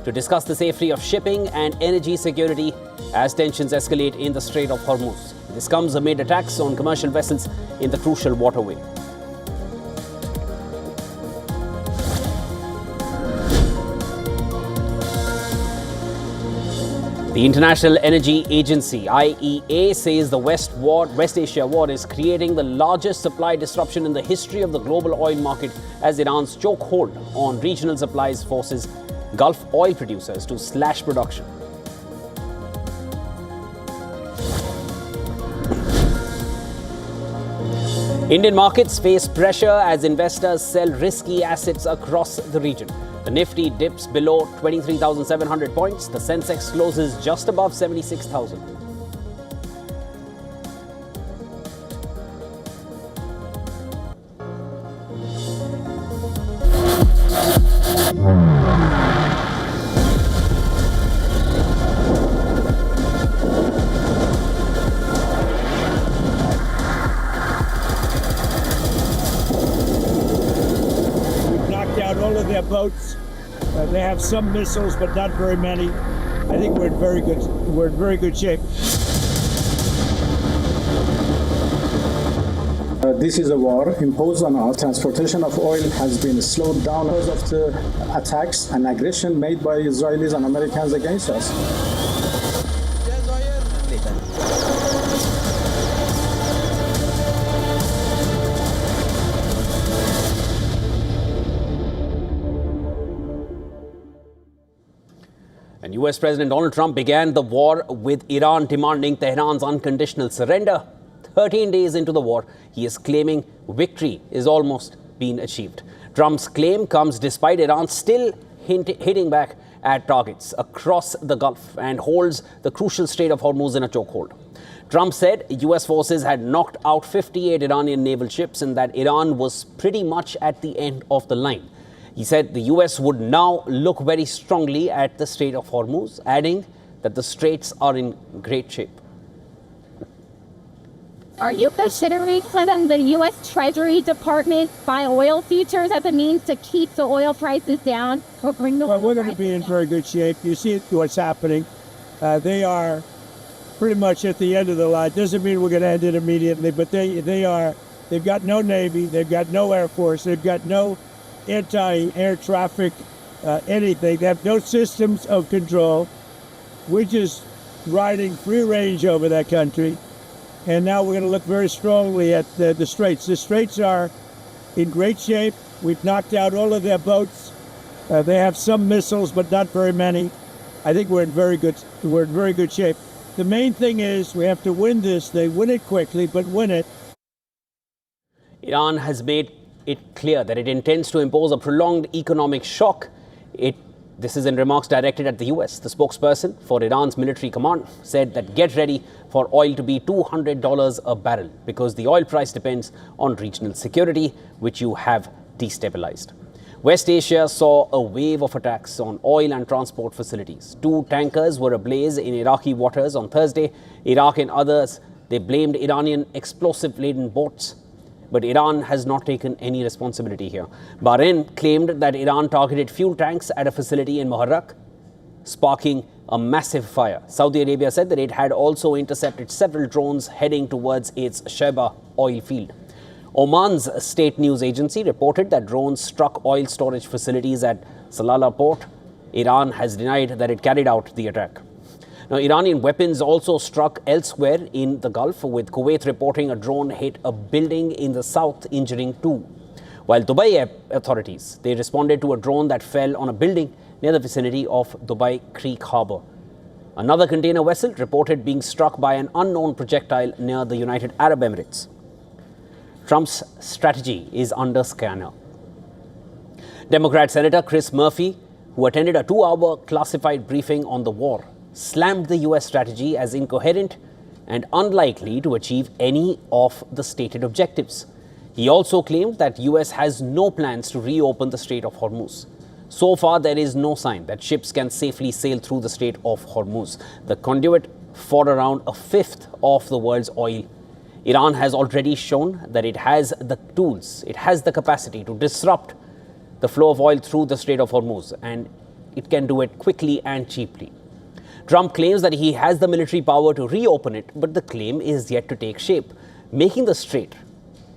to discuss the safety of shipping and energy security as tensions escalate in the Strait of Hormuz. This comes amid attacks on commercial vessels in the crucial waterway. The International Energy Agency, IEA, says the West Asia war is creating the largest supply disruption in the history of the global oil market as Iran's chokehold on regional supplies forces Gulf oil producers to slash production. Indian markets face pressure as investors sell risky assets across the region. The Nifty dips below 23,700 points. The Sensex closes just above 76,000. All of their boats. They have some missiles, but not very many. I think we're in very good shape. This is a war imposed on us. Transportation of oil has been slowed down because of the attacks and aggression made by Israelis and Americans against us. And US President Donald Trump began the war with Iran, demanding Tehran's unconditional surrender. 13 days into the war, he is claiming victory is almost been achieved. Trump's claim comes despite Iran still hitting back at targets across the Gulf and holds the crucial Strait of Hormuz in a chokehold. Trump said US forces had knocked out 58 Iranian naval ships and that Iran was pretty much at the end of the line. He said the US would now look very strongly at the Strait of Hormuz, adding that the straits are in great shape. Are you considering letting the U.S. Treasury Department buy oil futures as a means to keep the oil prices down? Well, we're going to be in very good shape. You see what's happening. They are pretty much at the end of the line. Doesn't mean we're going to end it immediately, but they've got no Navy, they've got no Air Force, they've got no anti-air traffic, anything. They have no systems of control. We're just riding free range over that country. And now we're going to look very strongly at the straits. The straits are in great shape. We've knocked out all of their boats. They have some missiles, but not very many. I think we're in very good shape. The main thing is we have to win this. They win it quickly, but win it. Iran has made it clear that it intends to impose a prolonged economic shock. This is in remarks directed at the US. The spokesperson for Iran's military command said that get ready for oil to be $200 a barrel because the oil price depends on regional security, which you have destabilized. West Asia saw a wave of attacks on oil and transport facilities. 2 tankers were ablaze in Iraqi waters on Thursday. Iraq and others They blamed Iranian explosive-laden boats, but Iran has not taken any responsibility here. Bahrain claimed that Iran targeted fuel tanks at a facility in Muharraq, sparking a massive fire. Saudi Arabia said that it had also intercepted several drones heading towards its Sheba oil field. Oman's state news agency reported that drones struck oil storage facilities at Salalah port. Iran has denied that it carried out the attack. Now, Iranian weapons also struck elsewhere in the Gulf, with Kuwait reporting a drone hit a building in the south, injuring 2. While Dubai authorities, they responded to a drone that fell on a building near the vicinity of Dubai Creek Harbour. Another container vessel reported being struck by an unknown projectile near the United Arab Emirates. Trump's strategy is under scanner. Democrat Senator Chris Murphy, who attended a 2-hour classified briefing on the war, slammed the U.S. strategy as incoherent and unlikely to achieve any of the stated objectives. He also claimed that U.S. has no plans to reopen the Strait of Hormuz. So far, there is no sign that ships can safely sail through the Strait of Hormuz, the conduit for around a fifth of the world's oil. Iran has already shown that it has the tools, it has the capacity to disrupt the flow of oil through the Strait of Hormuz, and it can do it quickly and cheaply. Trump claims that he has the military power to reopen it, but the claim is yet to take shape, making the Strait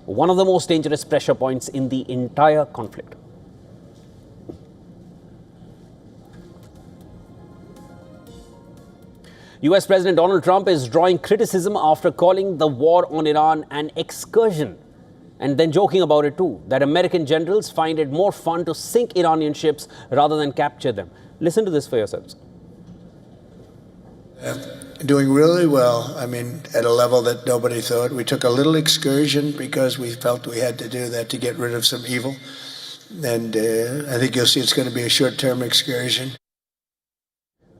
one of the most dangerous pressure points in the entire conflict. US President Donald Trump is drawing criticism after calling the war on Iran an excursion, and then joking about it too, that American generals find it more fun to sink Iranian ships rather than capture them. Listen to this for yourselves. Doing really well, I mean, at a level that nobody thought. We took a little excursion because we felt we had to do that to get rid of some evil. And I think you'll see it's going to be a short-term excursion.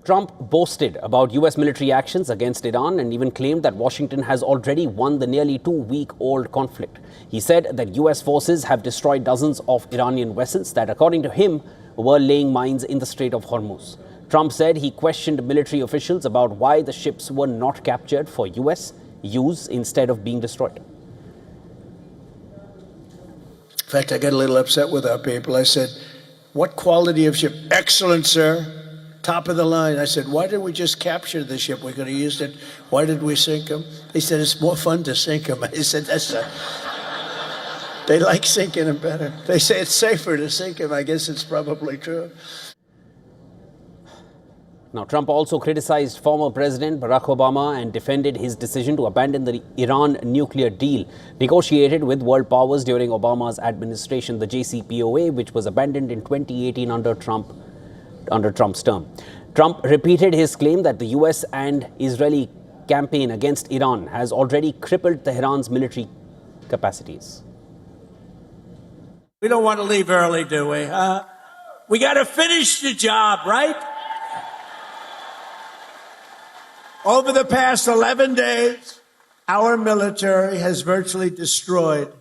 Trump boasted about US military actions against Iran and even claimed that Washington has already won the nearly 2-week-old conflict. He said that US forces have destroyed dozens of Iranian vessels that, according to him, were laying mines in the Strait of Hormuz. Trump said he questioned military officials about why the ships were not captured for US use instead of being destroyed. In fact, I got a little upset with our people. I said, "What quality of ship?" "Excellent, sir. Top of the line." I said, "Why did we just capture the ship? We could have used it. Why did we sink them?" They said, "It's more fun to sink them." I said, they like sinking them better. They say it's safer to sink them. I guess it's probably true. Now, Trump also criticized former President Barack Obama and defended his decision to abandon the Iran nuclear deal negotiated with world powers during Obama's administration, the JCPOA, which was abandoned in 2018 under Trump's term. Trump repeated his claim that the US and Israeli campaign against Iran has already crippled Tehran's military capacities. We don't want to leave early, do we? We got to finish the job, right? Over the past 11 days, our military has virtually destroyed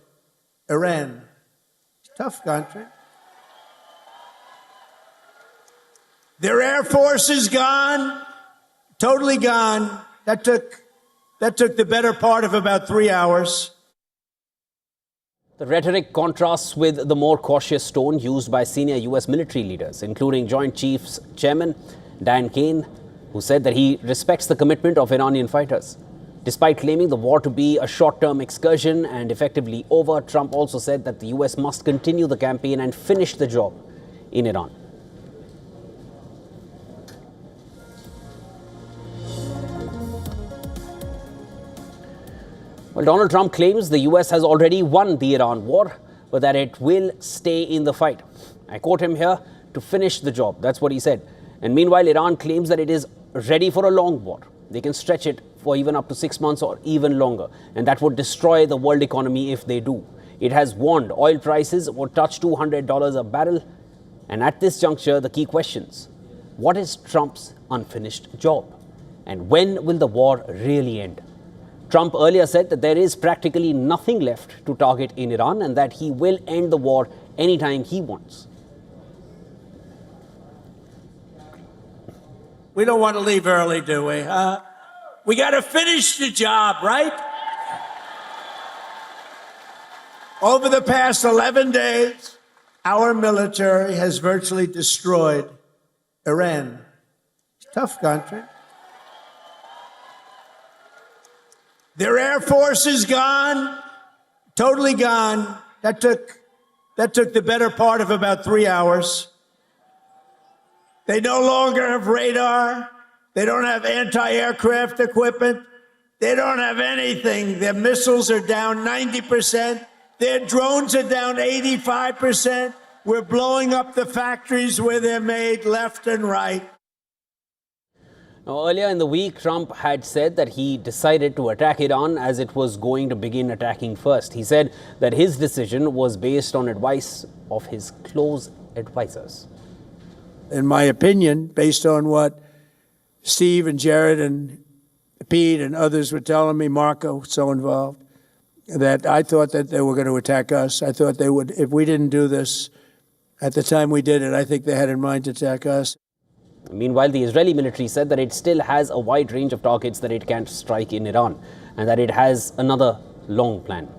Iran. Tough country. Their air force is gone, totally gone. That took the better part of about 3 hours. The rhetoric contrasts with the more cautious tone used by senior US military leaders, including Joint Chiefs Chairman Dan Kane, who said that he respects the commitment of Iranian fighters. Despite claiming the war to be a short-term excursion and effectively over, Trump also said that the US must continue the campaign and finish the job in Iran. Well, Donald Trump claims the US has already won the Iran war, but that it will stay in the fight. I quote him here, "to finish the job." That's what he said. And meanwhile, Iran claims that it is ready for a long war. They can stretch it for even up to 6 months or even longer, and that would destroy the world economy if they do. It has warned oil prices would touch $200 a barrel. And at this juncture, the key questions: what is Trump's unfinished job? And when will the war really end? Trump earlier said that there is practically nothing left to target in Iran and that he will end the war anytime he wants. We don't want to leave early, do we? We got to finish the job, right? Over the past 11 days, our military has virtually destroyed Iran. Tough country. Their air force is gone, totally gone. That took the better part of about 3 hours. They no longer have radar. They don't have anti-aircraft equipment. They don't have anything. Their missiles are down 90%. Their drones are down 85%. We're blowing up the factories where they're made left and right. Now, earlier in the week, Trump had said that he decided to attack Iran as it was going to begin attacking first. He said that his decision was based on advice of his close advisors. In my opinion, based on what Steve and Jared and Pete and others were telling me, Marco, so involved, that I thought that they were going to attack us. I thought they would, if we didn't do this at the time we did it, I think they had in mind to attack us. Meanwhile, the Israeli military said that it still has a wide range of targets that it can strike in Iran and that it has another long plan.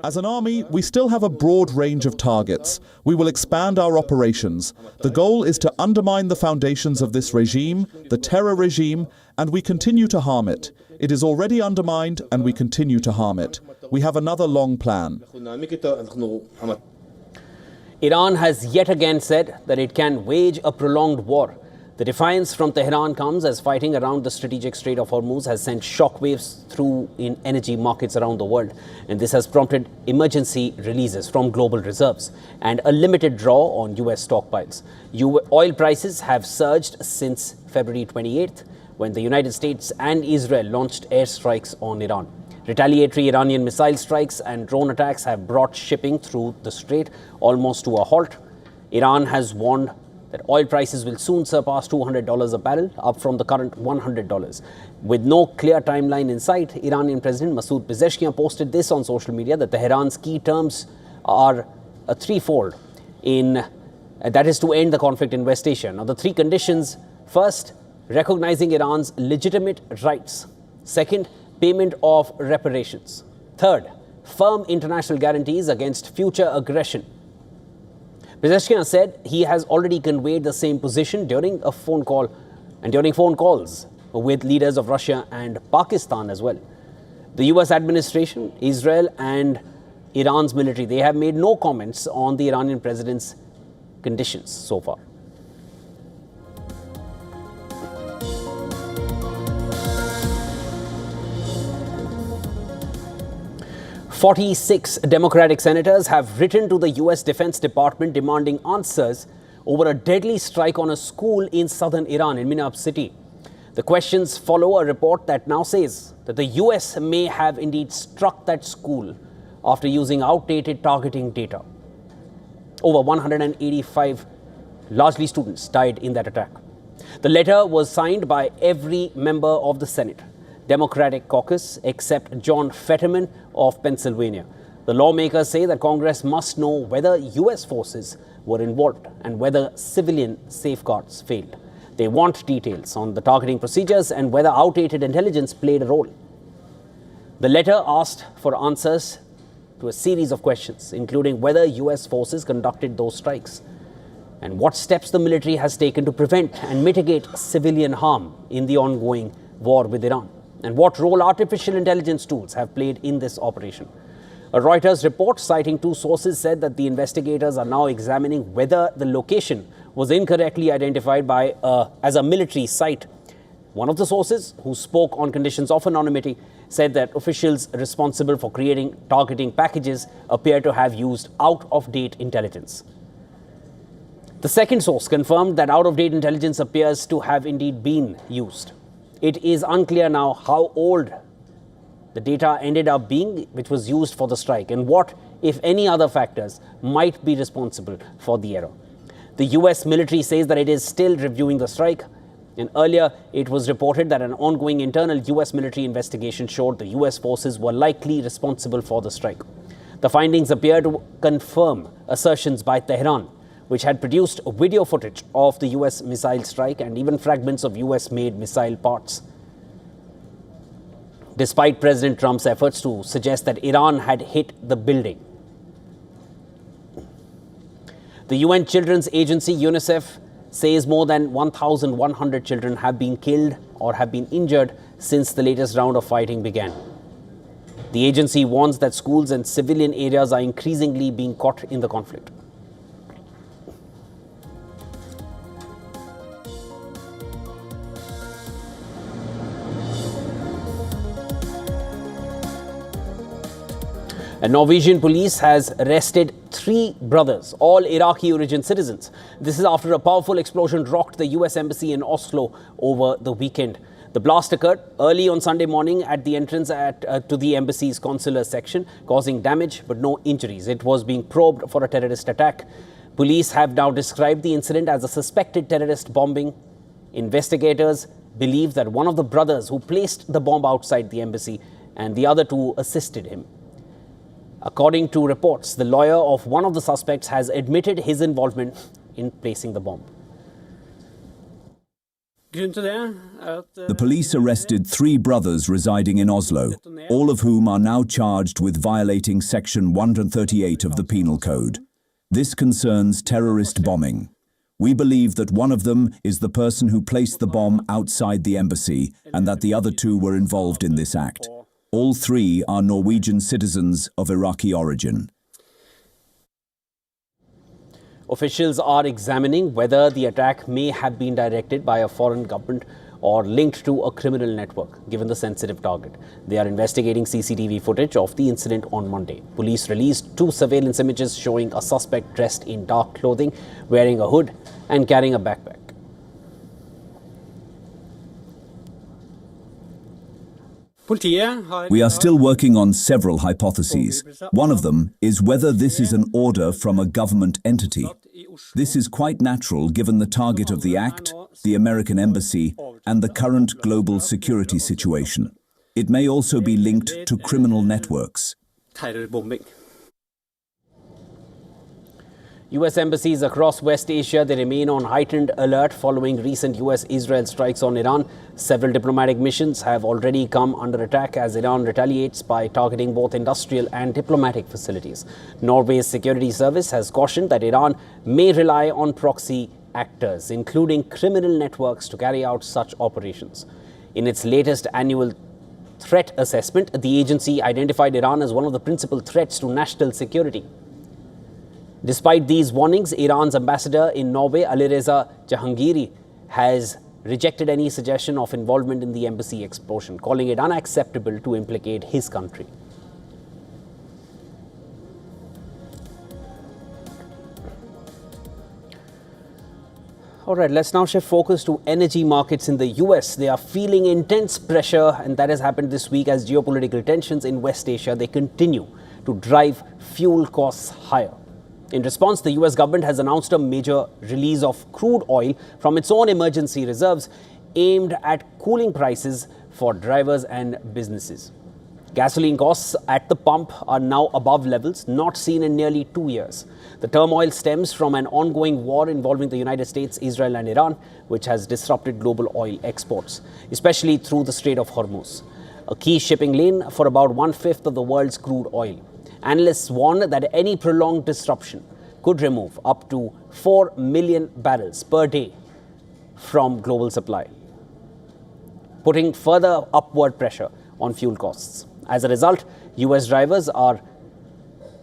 As an army, we still have a broad range of targets. We will expand our operations. The goal is to undermine the foundations of this regime, the terror regime, and we continue to harm it. It is already undermined and we continue to harm it. We have another long plan. Iran has yet again said that it can wage a prolonged war. The defiance from Tehran comes as fighting around the strategic Strait of Hormuz has sent shockwaves through in energy markets around the world. And this has prompted emergency releases from global reserves and a limited draw on US stockpiles. Oil prices have surged since February 28th, when the United States and Israel launched airstrikes on Iran. Retaliatory Iranian missile strikes and drone attacks have brought shipping through the strait almost to a halt. Iran has warned that oil prices will soon surpass $200 a barrel, up from the current $100. With no clear timeline in sight, Iranian President Masoud Pezeshkian posted this on social media, that Tehran's key terms are threefold, that is to end the conflict in West Asia. Now, the three conditions: first, recognizing Iran's legitimate rights; second, payment of reparations; third, firm international guarantees against future aggression. Pezeshkian said he has already conveyed the same position during a phone call and during phone calls with leaders of Russia and Pakistan as well. The US administration, Israel and Iran's military, they have made no comments on the Iranian president's conditions so far. "46 Democratic senators have written to the US Defense Department demanding answers over a deadly strike on a school in southern Iran in MEA city. The questions follow a report that now says that the US may have indeed struck that school after using outdated targeting data. Over 185, largely students, died in that attack. The letter was signed by every member of the Senate Democratic caucus except John Fetterman of Pennsylvania. The lawmakers say that Congress must know whether US forces were involved and whether civilian safeguards failed. They want details on the targeting procedures and whether outdated intelligence played a role. The letter asked for answers to a series of questions, including whether US forces conducted those strikes and what steps the military has taken to prevent and mitigate civilian harm in the ongoing war with Iran, and what role artificial intelligence tools have played in this operation. A Reuters report citing two sources said that the investigators are now examining whether the location was incorrectly identified as a military site. One of the sources, who spoke on conditions of anonymity, said that officials responsible for creating targeting packages appear to have used out-of-date intelligence. The second source confirmed that out-of-date intelligence appears to have indeed been used. It is unclear now how old the data ended up being, which was used for the strike, and what, if any, other factors might be responsible for the error. The US military says that it is still reviewing the strike, and earlier it was reported that an ongoing internal US military investigation showed the US forces were likely responsible for the strike. The findings appear to confirm assertions by Tehran, which had produced video footage of the US missile strike and even fragments of US-made missile parts. Despite President Trump's efforts to suggest that Iran had hit the building. The UN Children's Agency, UNICEF, says more than 1,100 children have been killed or have been injured since the latest round of fighting began. The agency warns that schools and civilian areas are increasingly being caught in the conflict. And Norwegian police has arrested 3 brothers, all Iraqi origin citizens. This is after a powerful explosion rocked the US embassy in Oslo over the weekend. The blast occurred early on Sunday morning at the entrance to the embassy's consular section, causing damage but no injuries. It was being probed for a terrorist attack. Police have now described the incident as a suspected terrorist bombing. Investigators believe that one of the brothers who placed the bomb outside the embassy and the other 2 assisted him. According to reports, the lawyer of one of the suspects has admitted his involvement in placing the bomb. The police arrested 3 brothers residing in Oslo, all of whom are now charged with violating Section 138 of the Penal Code. This concerns terrorist bombing. We believe that one of them is the person who placed the bomb outside the embassy and that the other 2 were involved in this act. All 3 are Norwegian citizens of Iraqi origin. Officials are examining whether the attack may have been directed by a foreign government or linked to a criminal network, given the sensitive target. They are investigating CCTV footage of the incident on Monday. Police released 2 surveillance images showing a suspect dressed in dark clothing, wearing a hood and carrying a backpack. We are still working on several hypotheses. One of them is whether this is an order from a government entity. This is quite natural given the target of the act, the American embassy, and the current global security situation. It may also be linked to criminal networks. US embassies across West Asia, they remain on heightened alert following recent US-Israel strikes on Iran. Several diplomatic missions have already come under attack as Iran retaliates by targeting both industrial and diplomatic facilities. Norway's security service has cautioned that Iran may rely on proxy actors, including criminal networks, to carry out such operations. In its latest annual threat assessment, the agency identified Iran as one of the principal threats to national security. Despite these warnings, Iran's ambassador in Norway, Alireza Jahangiri, has rejected any suggestion of involvement in the embassy explosion, calling it unacceptable to implicate his country. All right, let's now shift focus to energy markets in the US. They are feeling intense pressure, and that has happened this week as geopolitical tensions in West Asia, they continue to drive fuel costs higher. In response, the US government has announced a major release of crude oil from its own emergency reserves aimed at cooling prices for drivers and businesses. Gasoline costs at the pump are now above levels not seen in nearly 2 years. The turmoil stems from an ongoing war involving the United States, Israel and Iran, which has disrupted global oil exports, especially through the Strait of Hormuz, a key shipping lane for about 1/5 of the world's crude oil. Analysts warn that any prolonged disruption could remove up to 4 million barrels per day from global supply, putting further upward pressure on fuel costs. As a result, US drivers are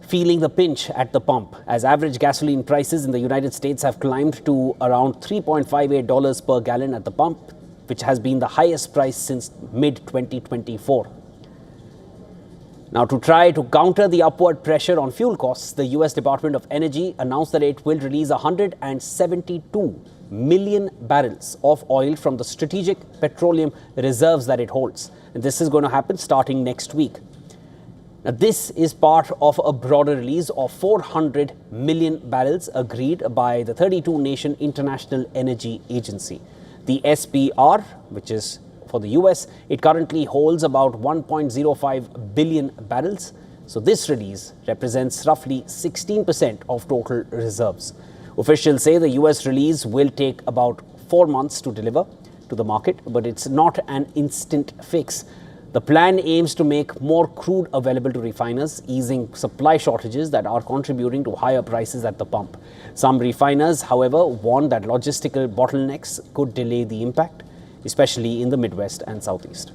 feeling the pinch at the pump, as average gasoline prices in the United States have climbed to around $3.58 per gallon at the pump, which has been the highest price since mid-2024. Now, to try to counter the upward pressure on fuel costs, the US Department of Energy announced that it will release 172 million barrels of oil from the strategic petroleum reserves that it holds. And this is going to happen starting next week. Now, this is part of a broader release of 400 million barrels agreed by the 32-nation International Energy Agency. The SPR, which is for the US, it currently holds about 1.05 billion barrels. So this release represents roughly 16% of total reserves. Officials say the US release will take about 4 months to deliver to the market, but it's not an instant fix. The plan aims to make more crude available to refiners, easing supply shortages that are contributing to higher prices at the pump. Some refiners, however, warn that logistical bottlenecks could delay the impact, especially in the Midwest and Southeast.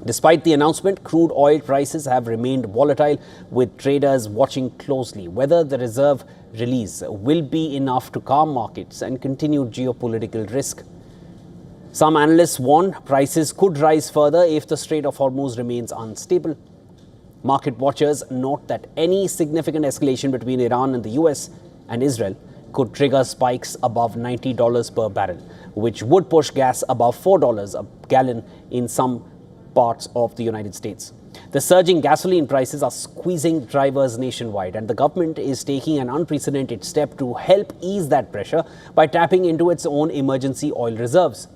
Despite the announcement, crude oil prices have remained volatile, with traders watching closely whether the reserve release will be enough to calm markets and continued geopolitical risk. Some analysts warn prices could rise further if the Strait of Hormuz remains unstable. Market watchers note that any significant escalation between Iran and the US and Israel could trigger spikes above $90 per barrel, which would push gas above $4 a gallon in some parts of the United States. The surging gasoline prices are squeezing drivers nationwide, and the government is taking an unprecedented step to help ease that pressure by tapping into its own emergency oil reserves.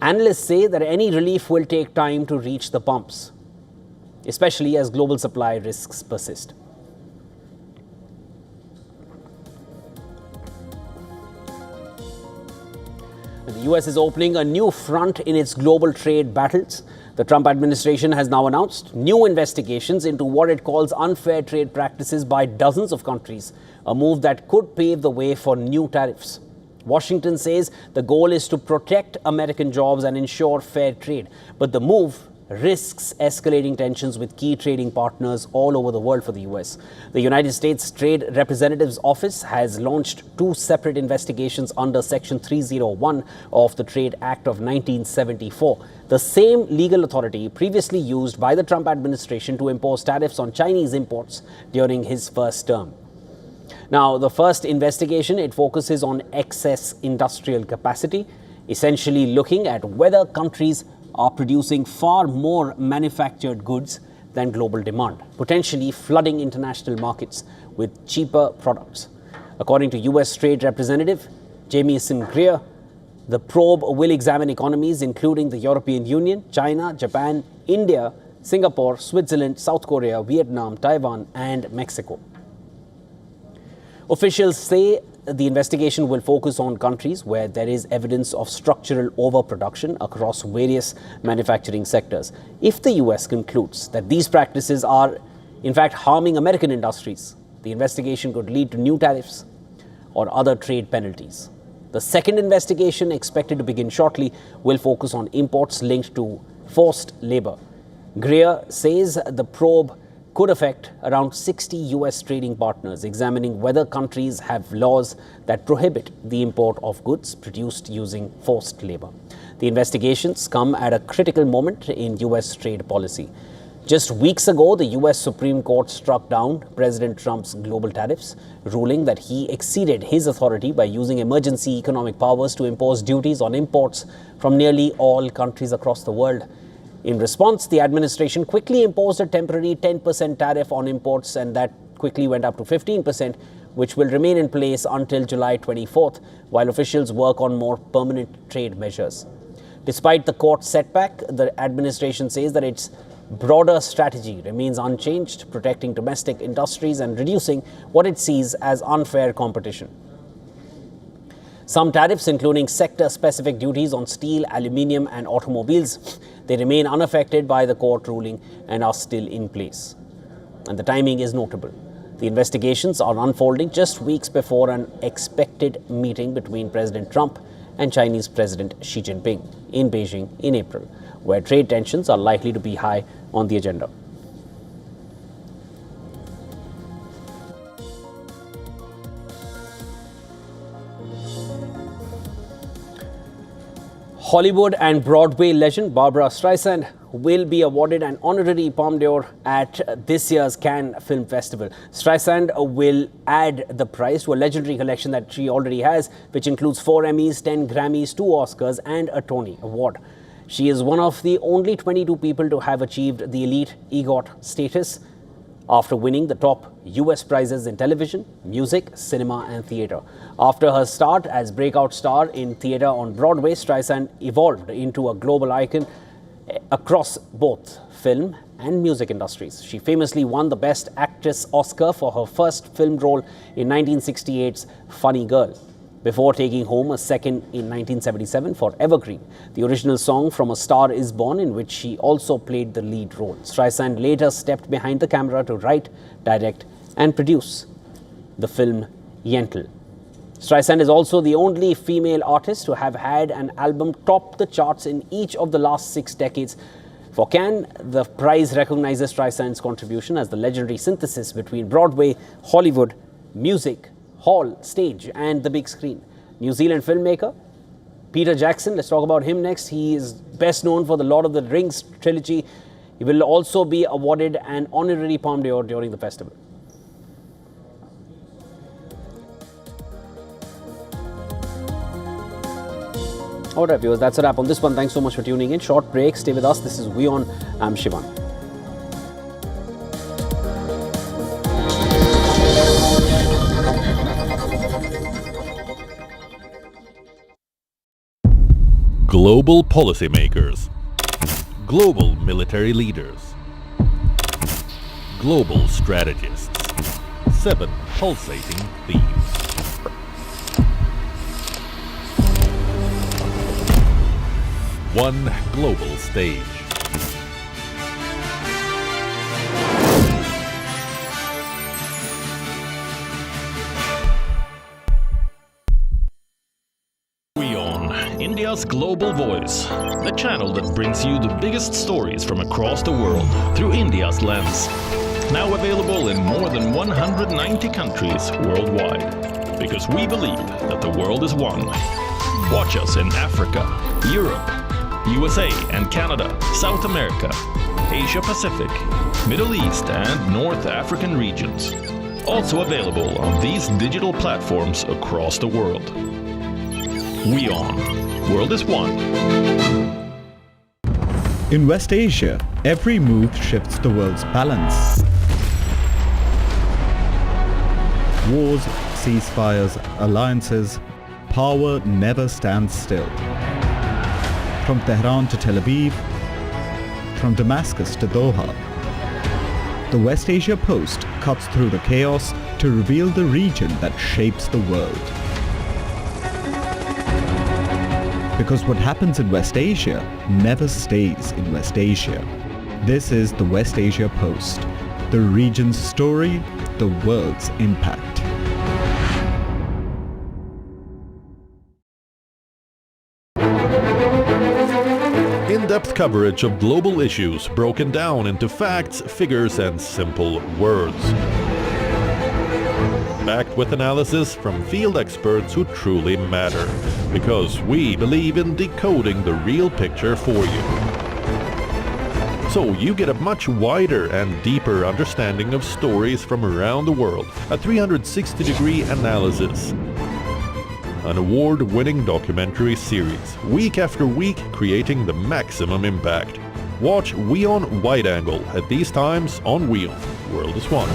Analysts say that any relief will take time to reach the pumps, especially as global supply risks persist. The US is opening a new front in its global trade battles. The Trump administration has now announced new investigations into what it calls unfair trade practices by dozens of countries, a move that could pave the way for new tariffs. Washington says the goal is to protect American jobs and ensure fair trade, but the move risks escalating tensions with key trading partners all over the world for the US. The United States Trade Representative's Office has launched 2 separate investigations under Section 301 of the Trade Act of 1974, the same legal authority previously used by the Trump administration to impose tariffs on Chinese imports during his first term. Now, the first investigation, it focuses on excess industrial capacity, essentially looking at whether countries are producing far more manufactured goods than global demand, potentially flooding international markets with cheaper products. According to US Trade Representative Jamieson Greer, the probe will examine economies including the European Union, China, Japan, India, Singapore, Switzerland, South Korea, Vietnam, Taiwan, and Mexico. Officials say the investigation will focus on countries where there is evidence of structural overproduction across various manufacturing sectors. If the US concludes that these practices are in fact harming American industries, the investigation could lead to new tariffs or other trade penalties. The second investigation, expected to begin shortly, will focus on imports linked to forced labor. Greer says the probe could affect around 60 US trading partners, examining whether countries have laws that prohibit the import of goods produced using forced labor. The investigations come at a critical moment in US trade policy. Just weeks ago, the US Supreme Court struck down President Trump's global tariffs, ruling that he exceeded his authority by using emergency economic powers to impose duties on imports from nearly all countries across the world. In response, the administration quickly imposed a temporary 10% tariff on imports, and that quickly went up to 15%, which will remain in place until July 24th, while officials work on more permanent trade measures. Despite the court setback, the administration says that its broader strategy remains unchanged, protecting domestic industries and reducing what it sees as unfair competition. Some tariffs, including sector-specific duties on steel, aluminium, and automobiles, they remain unaffected by the court ruling and are still in place. And the timing is notable. The investigations are unfolding just weeks before an expected meeting between President Trump and Chinese President Xi Jinping in Beijing in April, where trade tensions are likely to be high on the agenda. Hollywood and Broadway legend Barbra Streisand will be awarded an honorary Palme d'Or at this year's Cannes Film Festival. Streisand will add the prize to a legendary collection that she already has, which includes 4 Emmys, 10 Grammys, 2 Oscars, and a Tony Award. She is one of the only 22 people to have achieved the elite EGOT status after winning the top US prizes in television, music, cinema, and theatre. After her start as breakout star in theatre on Broadway, Streisand evolved into a global icon across both film and music industries. She famously won the Best Actress Oscar for her first film role in 1968's Funny Girl, before taking home a second in 1977 for Evergreen, the original song from A Star Is Born, in which she also played the lead role. Streisand later stepped behind the camera to write, direct and produce the film Yentl. Streisand is also the only female artist to have had an album top the charts in each of the last 6 decades. For Cannes, the prize recognizes Streisand's contribution as the legendary synthesis between Broadway, Hollywood, music, hall, stage and the big screen. New Zealand filmmaker Peter Jackson, let's talk about him next. He is best known for the Lord of the Rings trilogy. He will also be awarded an honorary Palme d'Or during the festival. Alright viewers, that's a wrap on this one. Thanks so much for tuning in. Short break, stay with us. This is WION. I'm Shivan. Global policymakers, global military leaders, global strategists, 7 pulsating themes. One global stage. India's global voice, the channel that brings you the biggest stories from across the world through India's lens. Now available in more than 190 countries worldwide. Because we believe that the world is one. Watch us in Africa, Europe, USA and Canada, South America, Asia Pacific, Middle East and North African regions. Also available on these digital platforms across the world. WION. World is one. In West Asia, every move shifts the world's balance. Wars, ceasefires, alliances, power never stands still. From Tehran to Tel Aviv, from Damascus to Doha, the West Asia Post cuts through the chaos to reveal the region that shapes the world. Because what happens in West Asia never stays in West Asia. This is the West Asia Post, the region's story, the world's impact. In-depth coverage of global issues broken down into facts, figures and simple words. Backed with analysis from field experts who truly matter, because we believe in decoding the real picture for you. So you get a much wider and deeper understanding of stories from around the world, a 360-degree analysis. An award-winning documentary series, week after week creating the maximum impact. Watch WION Wide Angle at these times on WION. World is one.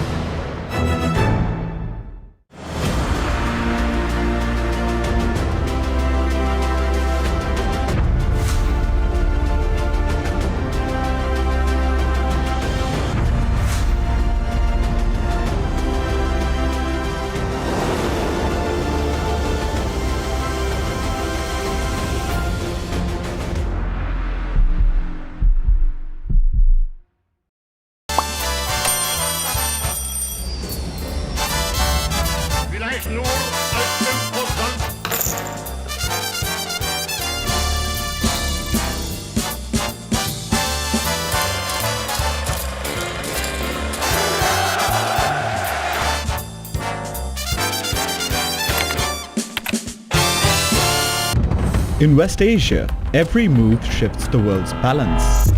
In West Asia, every move shifts the world's balance.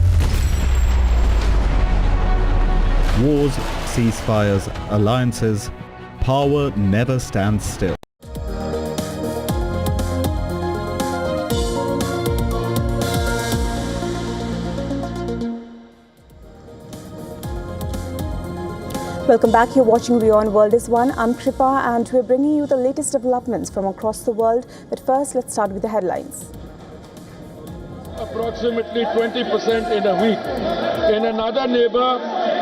Wars, ceasefires, alliances, power never stands still. Welcome back. You're watching WION World is One. I'm Kripa and we're bringing you the latest developments from across the world. But first, let's start with the headlines. approximately 20% in a week. In another neighbor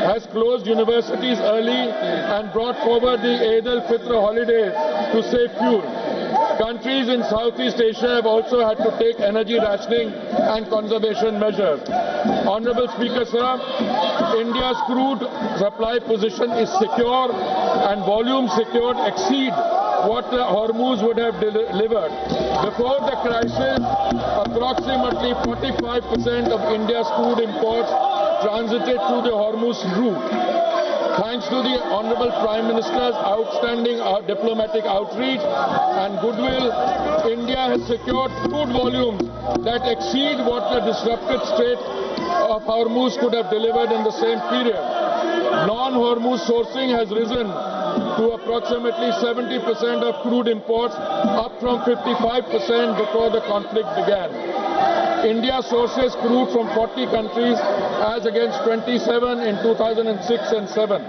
has closed universities early and brought forward the Eid al-Fitr holiday to save fuel. Countries in Southeast Asia have also had to take energy rationing and conservation measures. Honorable Speaker, sir, India's crude supply position is secure and volumes secured exceed what the Hormuz would have delivered. Before the crisis, approximately 45% of India's crude imports transited through the Hormuz route. Thanks to the Honorable Prime Minister's outstanding diplomatic outreach and goodwill, India has secured crude volumes that exceed what the disrupted Strait of Hormuz could have delivered in the same period. Non-Hormuz sourcing has risen to approximately 70% of crude imports, up from 55% before the conflict began. India sources crude from 40 countries as against 27 in 2006 and 7.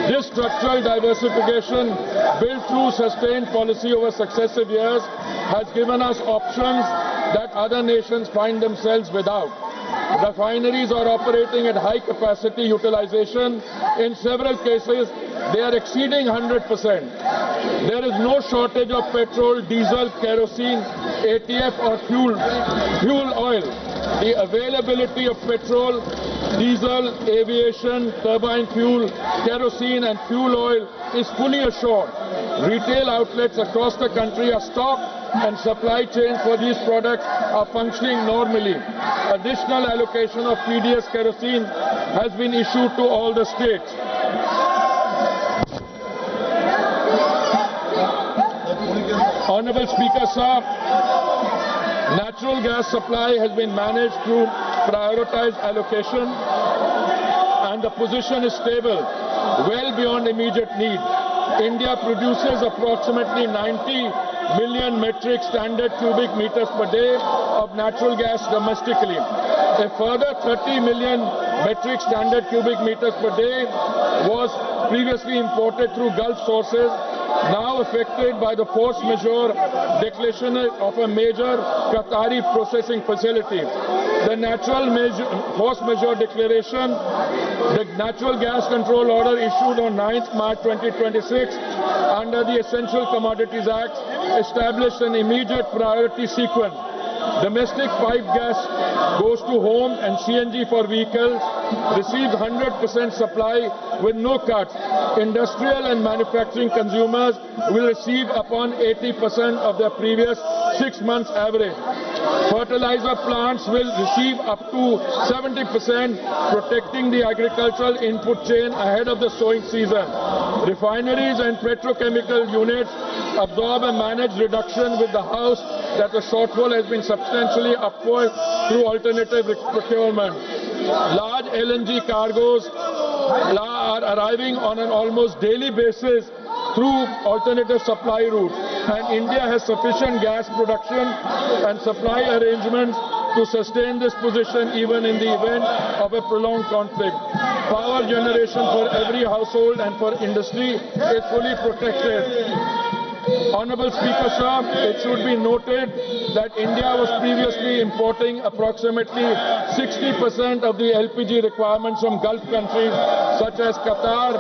This structural diversification, built through sustained policy over successive years, has given us options that other nations find themselves without. Refineries are operating at high capacity utilization. In several cases, they are exceeding 100%. There is no shortage of petrol, diesel, kerosene, ATF or fuel oil. The availability of petrol, diesel, aviation, turbine fuel, kerosene and fuel oil is fully assured. Retail outlets across the country are stocked and supply chains for these products are functioning normally. Additional allocation of PDS kerosene has been issued to all the states. Honorable Speaker, sir, natural gas supply has been managed through prioritized allocation and the position is stable, well beyond immediate need. India produces approximately 90 million metric standard cubic meters per day of natural gas domestically. A further 30 million metric standard cubic meters per day was previously imported through Gulf sources, now affected by the force majeure declaration of a major Qatari processing facility. The force majeure declaration, the Natural Gas Control Order issued on 9th March 2026 under the Essential Commodities Act established an immediate priority sequence. Domestic pipe gas goes to home and CNG for vehicles receives 100% supply with no cuts. Industrial and manufacturing consumers will receive upon 80% of their previous 6 months average. Fertilizer plants will receive up to 70%, protecting the agricultural input chain ahead of the sowing season. Refineries and petrochemical units absorb a managed reduction with the House that the shortfall has been substantially upward through alternative procurement. Large LNG cargoes are arriving on an almost daily basis through alternative supply routes, and India has sufficient gas production and supply arrangements to sustain this position even in the event of a prolonged conflict. Power generation for every household and for industry is fully protected. Honorable Speaker, sir, it should be noted that India was previously importing approximately 60% of the LPG requirements from Gulf countries such as Qatar,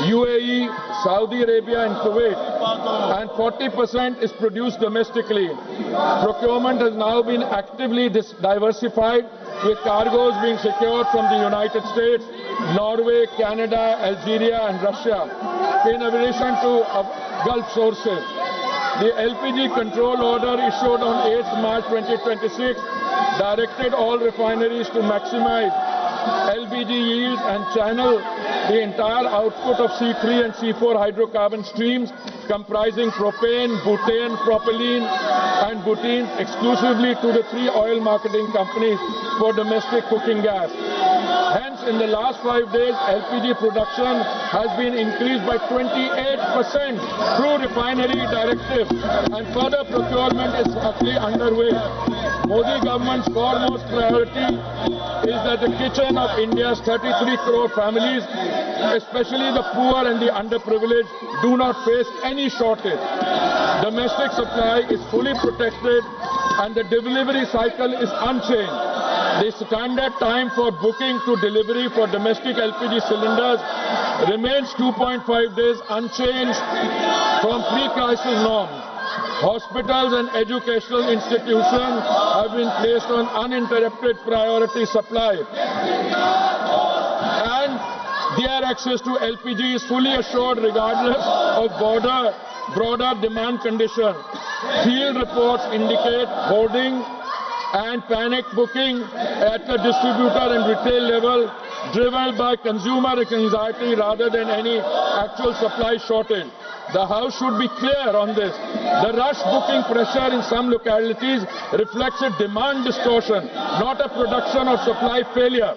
UAE, Saudi Arabia and Kuwait, and 40% is produced domestically. Procurement has now been actively diversified, with cargoes being secured from the United States, Norway, Canada, Algeria and Russia, in addition to Gulf sources. The LPG control order issued on 8th March 2026 directed all refineries to maximize LPG yields and channel the entire output of C3 and C4 hydrocarbon streams comprising propane, butane, propylene and butene exclusively to the 3 oil marketing companies for domestic cooking gas. Hence, in the last 5 days, LPG production has been increased by 28% through refinery directive, and further procurement is roughly underway. Modi government's foremost priority is that the kitchen of India's 33 crore families, especially the poor and the underprivileged, do not face any shortage. Domestic supply is fully protected and the delivery cycle is unchanged. The standard time for booking to delivery for domestic LPG cylinders remains 2.5 days, unchanged from pre-crisis norms. Hospitals and educational institutions have been placed on uninterrupted priority supply, and their access to LPG is fully assured regardless of broader demand conditions. Field reports indicate hoarding and panic booking at the distributor and retail level, driven by consumer anxiety rather than any actual supply shortage. The House should be clear on this. The rush booking pressure in some localities reflects a demand distortion, not a production or supply failure.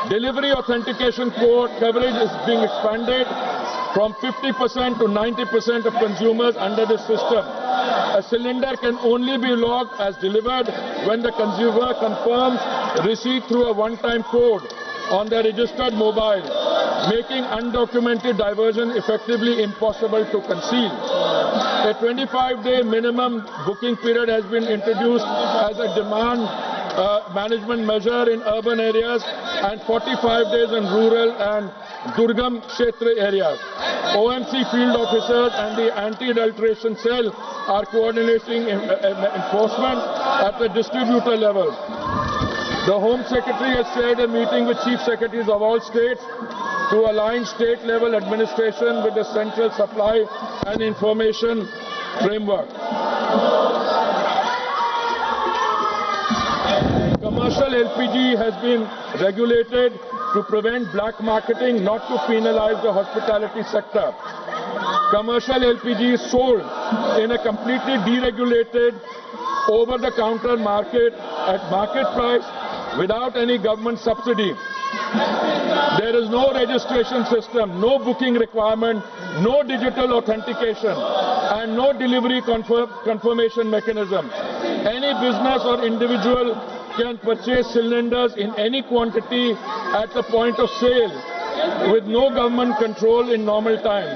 Delivery authentication code coverage is being expanded from 50% to 90% of consumers under this system. A cylinder can only be logged as delivered when the consumer confirms receipt through a one-time code on their registered mobile, making undocumented diversion effectively impossible to conceal. A 25-day minimum booking period has been introduced as a demand management measure in urban areas and 45 days in rural and Durgam Kshetra areas. OMC field officers and the anti-adulteration cell are coordinating enforcement at the distributor level. The Home Secretary has chaired a meeting with Chief Secretaries of all states to align state-level administration with the Central Supply and Information Framework. Commercial LPG has been regulated to prevent black marketing, not to penalize the hospitality sector. Commercial LPG is sold in a completely deregulated, over-the-counter market at market price without any government subsidy. There is no registration system, no booking requirement, no digital authentication, and no delivery confirmation mechanism. Any business or individual can purchase cylinders in any quantity at the point of sale with no government control in normal time.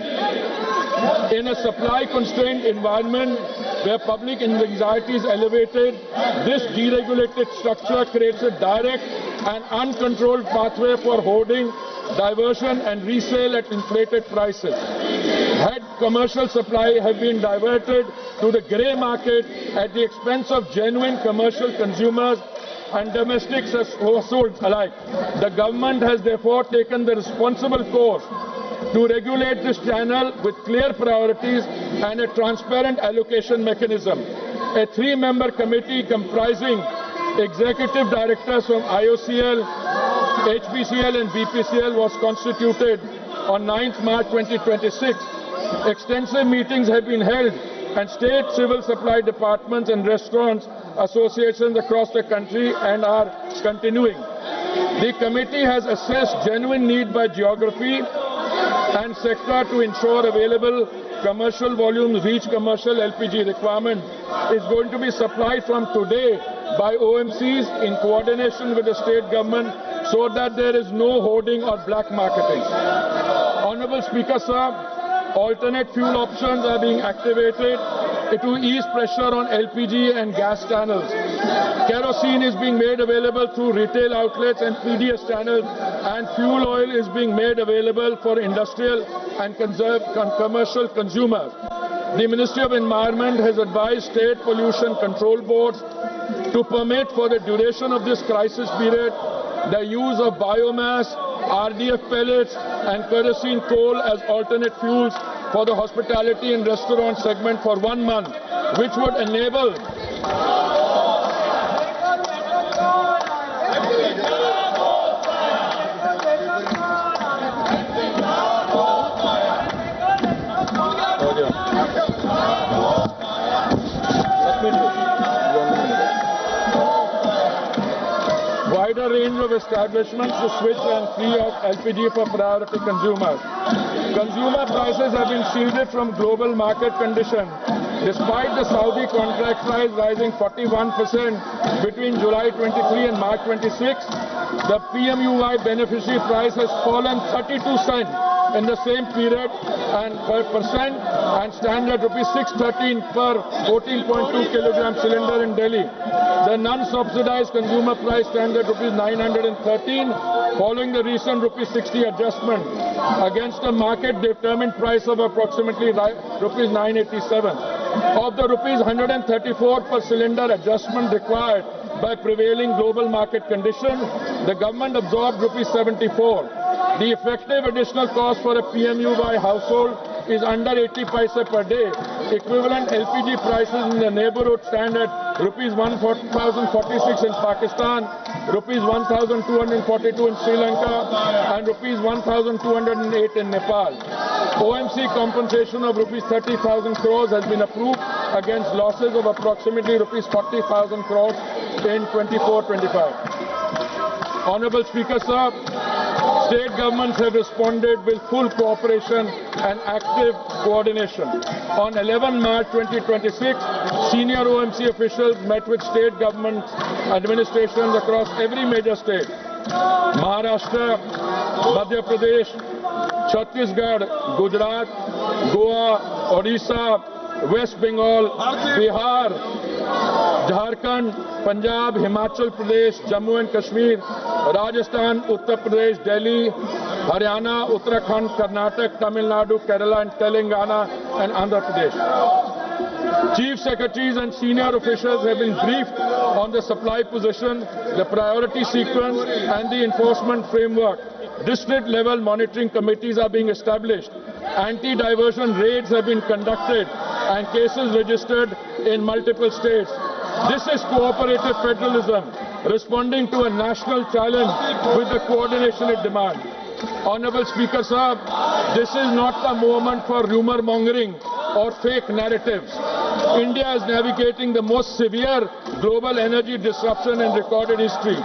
In a supply-constrained environment where public anxiety is elevated, this deregulated structure creates a direct and uncontrolled pathway for hoarding, diversion and resale at inflated prices. Had commercial supply have been diverted to the grey market at the expense of genuine commercial consumers and domestic households alike, the government has therefore taken the responsible course to regulate this channel with clear priorities and a transparent allocation mechanism. A three-member committee comprising executive directors from IOCL, HPCL and BPCL was constituted on 9th March 2026. Extensive meetings have been held and state civil supply departments and restaurants associations across the country and are continuing. The committee has assessed genuine need by geography and sector to ensure available commercial volumes reach commercial LPG requirement is going to be supplied from today by OMCs in coordination with the state government so that there is no hoarding or black marketing. Honorable Speaker, sir, alternate fuel options are being activated to ease pressure on LPG and gas channels. Kerosene is being made available through retail outlets and PDS channels, and fuel oil is being made available for industrial and commercial consumers. The Ministry of Environment has advised state pollution control boards to permit for the duration of this crisis period the use of biomass, RDF pellets and kerosene coal as alternate fuels for the hospitality and restaurant segment for 1 month, which would enable wider range of establishments to switch and free of LPG for priority consumers. Consumer prices have been shielded from global market conditions. Despite the Saudi contract price rising 41% between July 23 and March 26, the PMUY beneficiary price has fallen 32 cents in the same period and percent and stand at rupees 613 per 14.2 kilogram cylinder in Delhi. The non-subsidized consumer price stands at rupees 913 following the recent rupees 60 adjustment against a market-determined price of approximately rupees 987. Of the rupees 134 per cylinder adjustment required by prevailing global market conditions, the government absorbed rupees 74. The effective additional cost for a PMU by household is under 80 paise per day. Equivalent LPG prices in the neighborhood stand at rupees 1,046 in Pakistan, rupees 1,242 in Sri Lanka, and rupees 1,208 in Nepal. OMC compensation of rupees 30,000 crores has been approved against losses of approximately rupees 40,000 crores in 24-25. Honorable Speaker, sir, state governments have responded with full cooperation and active coordination. On 11 March 2026, senior OMC officials met with state government administrations across every major state. Maharashtra, Madhya Pradesh, Chhattisgarh, Gujarat, Goa, Odisha, West Bengal, Bihar, Jharkhand, Punjab, Himachal Pradesh, Jammu and Kashmir, Rajasthan, Uttar Pradesh, Delhi, Haryana, Uttarakhand, Karnataka, Tamil Nadu, Kerala and Telangana and Andhra Pradesh. Chief Secretaries and senior officials have been briefed on the supply position, the priority sequence and the enforcement framework. District-level monitoring committees are being established. Anti-diversion raids have been conducted and cases registered in multiple states. This is cooperative federalism, responding to a national challenge with the coordination it demands. Honorable Speaker, sir, this is not the moment for rumor mongering or fake narratives. India is navigating the most severe global energy disruption in recorded history.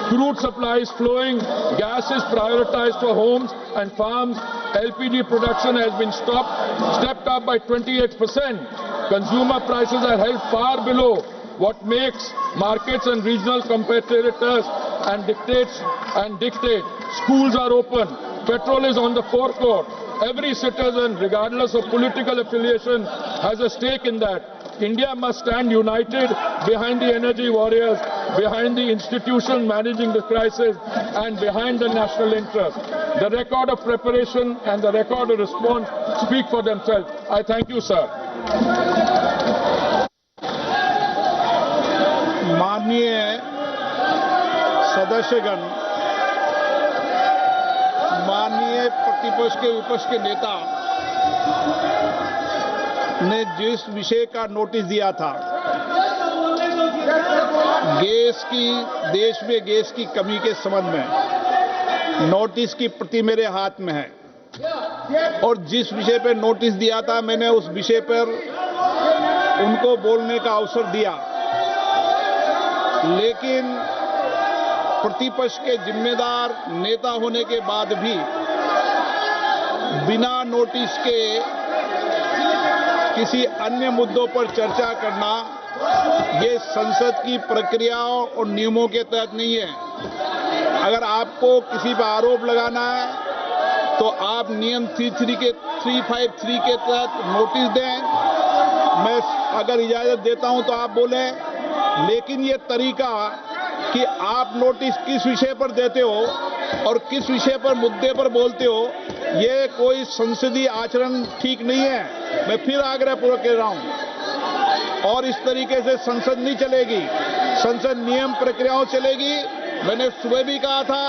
Crude supply is flowing, gas is prioritized for homes and farms, LPG production has been stepped up by 28%. Consumer prices are held far below what makes markets and regional competitors and dictate. Schools are open, petrol is on the forecourt. Every citizen, regardless of political affiliation, has a stake in that. India must stand united behind the energy warriors, behind the institution managing the crisis, and behind the national interest. The record of preparation and the record of response speak for themselves. I thank you, sir. माननीय सदस्यगण, माननीय प्रतिपक्ष के विपक्ष के नेता ने जिस विषय का नोटिस दिया था, देश में गैस की कमी के संबंध में, नोटिस की प्रति मेरे हाथ में है और जिस विषय पर नोटिस दिया था मैंने उस विषय पर उनको बोलने का अवसर दिया, लेकिन प्रतिपक्ष के जिम्मेदार नेता होने के बाद भी बिना नोटिस के किसी अन्य मुद्दों पर चर्चा करना ये संसद की प्रक्रियाओं और नियमों के तहत नहीं है। अगर आपको किसी पर आरोप लगाना है तो आप नियम 353 के तहत नोटिस दें। मैं अगर इजाजत देता हूं तो आप बोलें, लेकिन ये तरीका कि आप नोटिस किस विषय पर देते हो और किस विषय पर मुद्दे पर बोलते हो, ये कोई संसदीय आचरण ठीक नहीं है। मैं फिर आग्रहपूर्वक कह रहा हूं, और इस तरीके से संसद नहीं चलेगी, संसद नियम प्रक्रियाओं चलेगी। मैंने सुबह भी कहा था,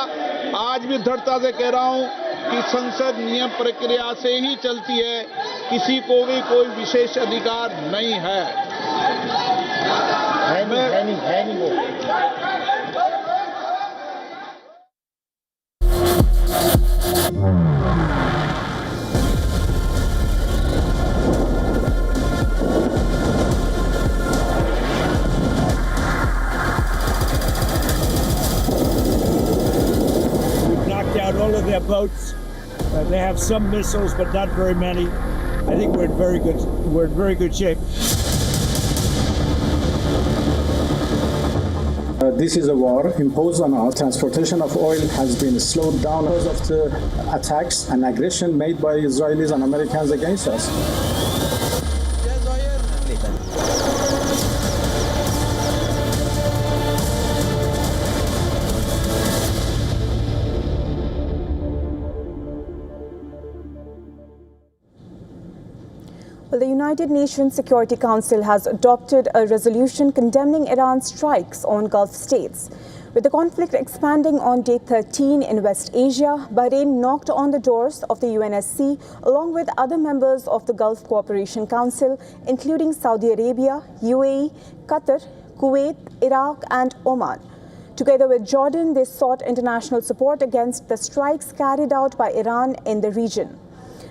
आज भी दृढ़ता से कह रहा हूं कि संसद नियम प्रक्रिया से ही चलती है, किसी को भी कोई विशेष अधिकार नहीं है। All of their boats. They have some missiles, but not very many. I think we're in very good shape. This is a war imposed on us. Transportation of oil has been slowed down because of the attacks and aggression made by Israelis and Americans against us. Well, the United Nations Security Council has adopted a resolution condemning Iran's strikes on Gulf states. With the conflict expanding on day 13 in West Asia, Bahrain knocked on the doors of the UNSC along with other members of the Gulf Cooperation Council, including Saudi Arabia, UAE, Qatar, Kuwait, Iraq and Oman. Together with Jordan, they sought international support against the strikes carried out by Iran in the region.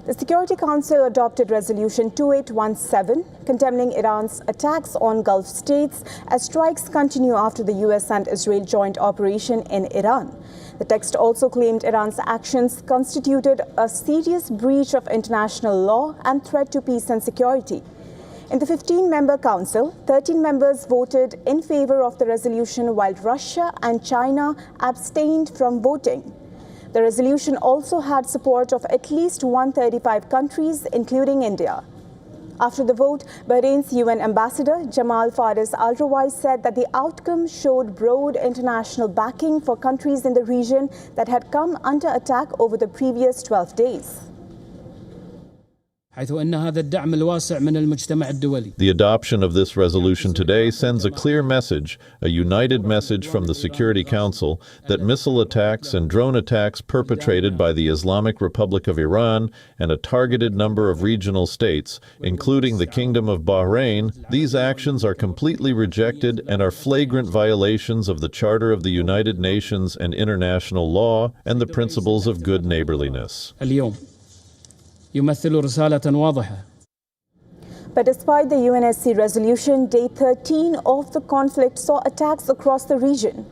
The Security Council adopted Resolution 2817, condemning Iran's attacks on Gulf states as strikes continue after the US and Israel joint operation in Iran. The text also claimed Iran's actions constituted a serious breach of international law and threat to peace and security. In the 15-member council, 13 members voted in favor of the resolution, while Russia and China abstained from voting. The resolution also had support of at least 135 countries, including India. After the vote, Bahrain's UN ambassador, Jamal Faris Al-Rawai, said that the outcome showed broad international backing for countries in the region that had come under attack over the previous 12 days. The adoption of this resolution today sends a clear message, a united message from the Security Council, that missile attacks and drone attacks perpetrated by the Islamic Republic of Iran and a targeted number of regional states, including the Kingdom of Bahrain, these actions are completely rejected and are flagrant violations of the Charter of the United Nations and international law and the principles of good neighborliness. But despite the UNSC resolution, day 13 of the conflict saw attacks across the region.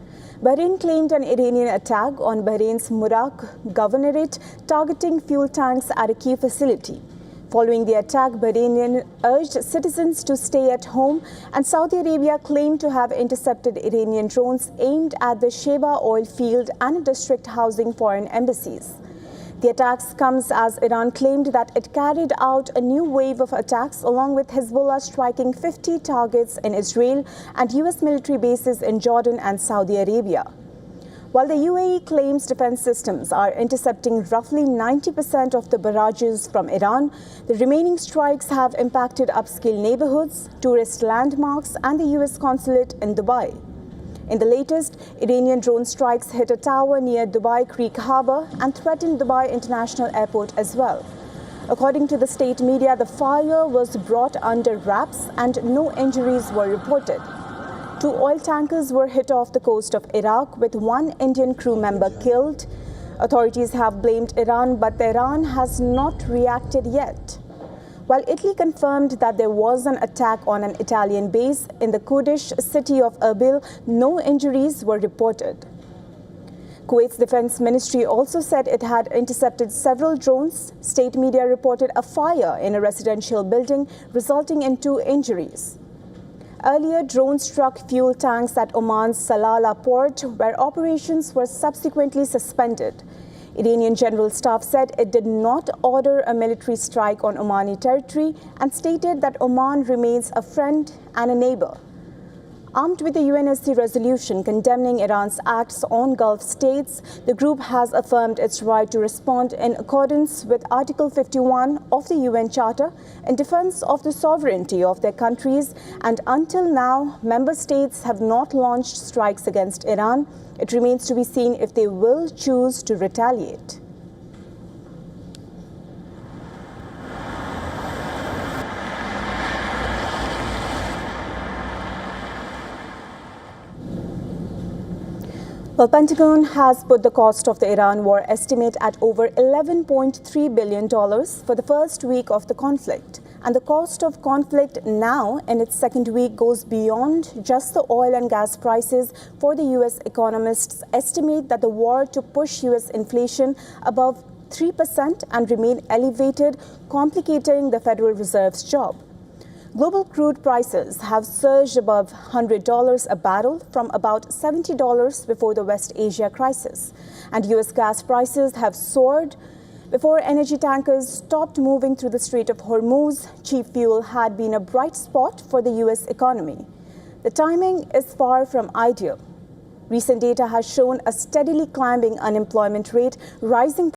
Bahrain claimed an Iranian attack on Bahrain's Murak governorate, targeting fuel tanks at a key facility. Following the attack, Bahrain urged citizens to stay at home, and Saudi Arabia claimed to have intercepted Iranian drones aimed at the Sheba oil field and a district housing foreign embassies. The attacks comes as Iran claimed that it carried out a new wave of attacks, along with Hezbollah striking 50 targets in Israel and US military bases in Jordan and Saudi Arabia. While the UAE claims defense systems are intercepting roughly 90% of the barrages from Iran, the remaining strikes have impacted upscale neighborhoods, tourist landmarks, and the US consulate in Dubai. In the latest, Iranian drone strikes hit a tower near Dubai Creek Harbour and threatened Dubai International Airport as well. According to the state media, the fire was brought under wraps and no injuries were reported. 2 oil tankers were hit off the coast of Iraq, with 1 Indian crew member killed. Authorities have blamed Iran, but Tehran has not reacted yet. While Italy confirmed that there was an attack on an Italian base in the Kurdish city of Erbil, no injuries were reported. Kuwait's defense ministry also said it had intercepted several drones. State media reported a fire in a residential building, resulting in 2 injuries. Earlier, drones struck fuel tanks at Oman's Salalah port, where operations were subsequently suspended. Iranian General Staff said it did not order a military strike on Omani territory and stated that Oman remains a friend and a neighbor. Armed with the UNSC resolution condemning Iran's acts on Gulf states, the group has affirmed its right to respond in accordance with Article 51 of the UN Charter in defense of the sovereignty of their countries, and until now, member states have not launched strikes against Iran. It remains to be seen if they will choose to retaliate. Well, Pentagon has put the cost of the Iran war estimate at over $11.3 billion for the first week of the conflict. And the cost of conflict now in its second week goes beyond just the oil and gas prices, for the US economists estimate that the war to push US inflation above 3% and remain elevated, complicating the Federal Reserve's job. Global crude prices have surged above $100 a barrel from about $70 before the West Asia crisis. And U.S. gas prices have soared before energy tankers stopped moving through the Strait of Hormuz. Cheap fuel had been a bright spot for the U.S. economy. The timing is far from ideal. Recent data has shown a steadily climbing unemployment rate, rising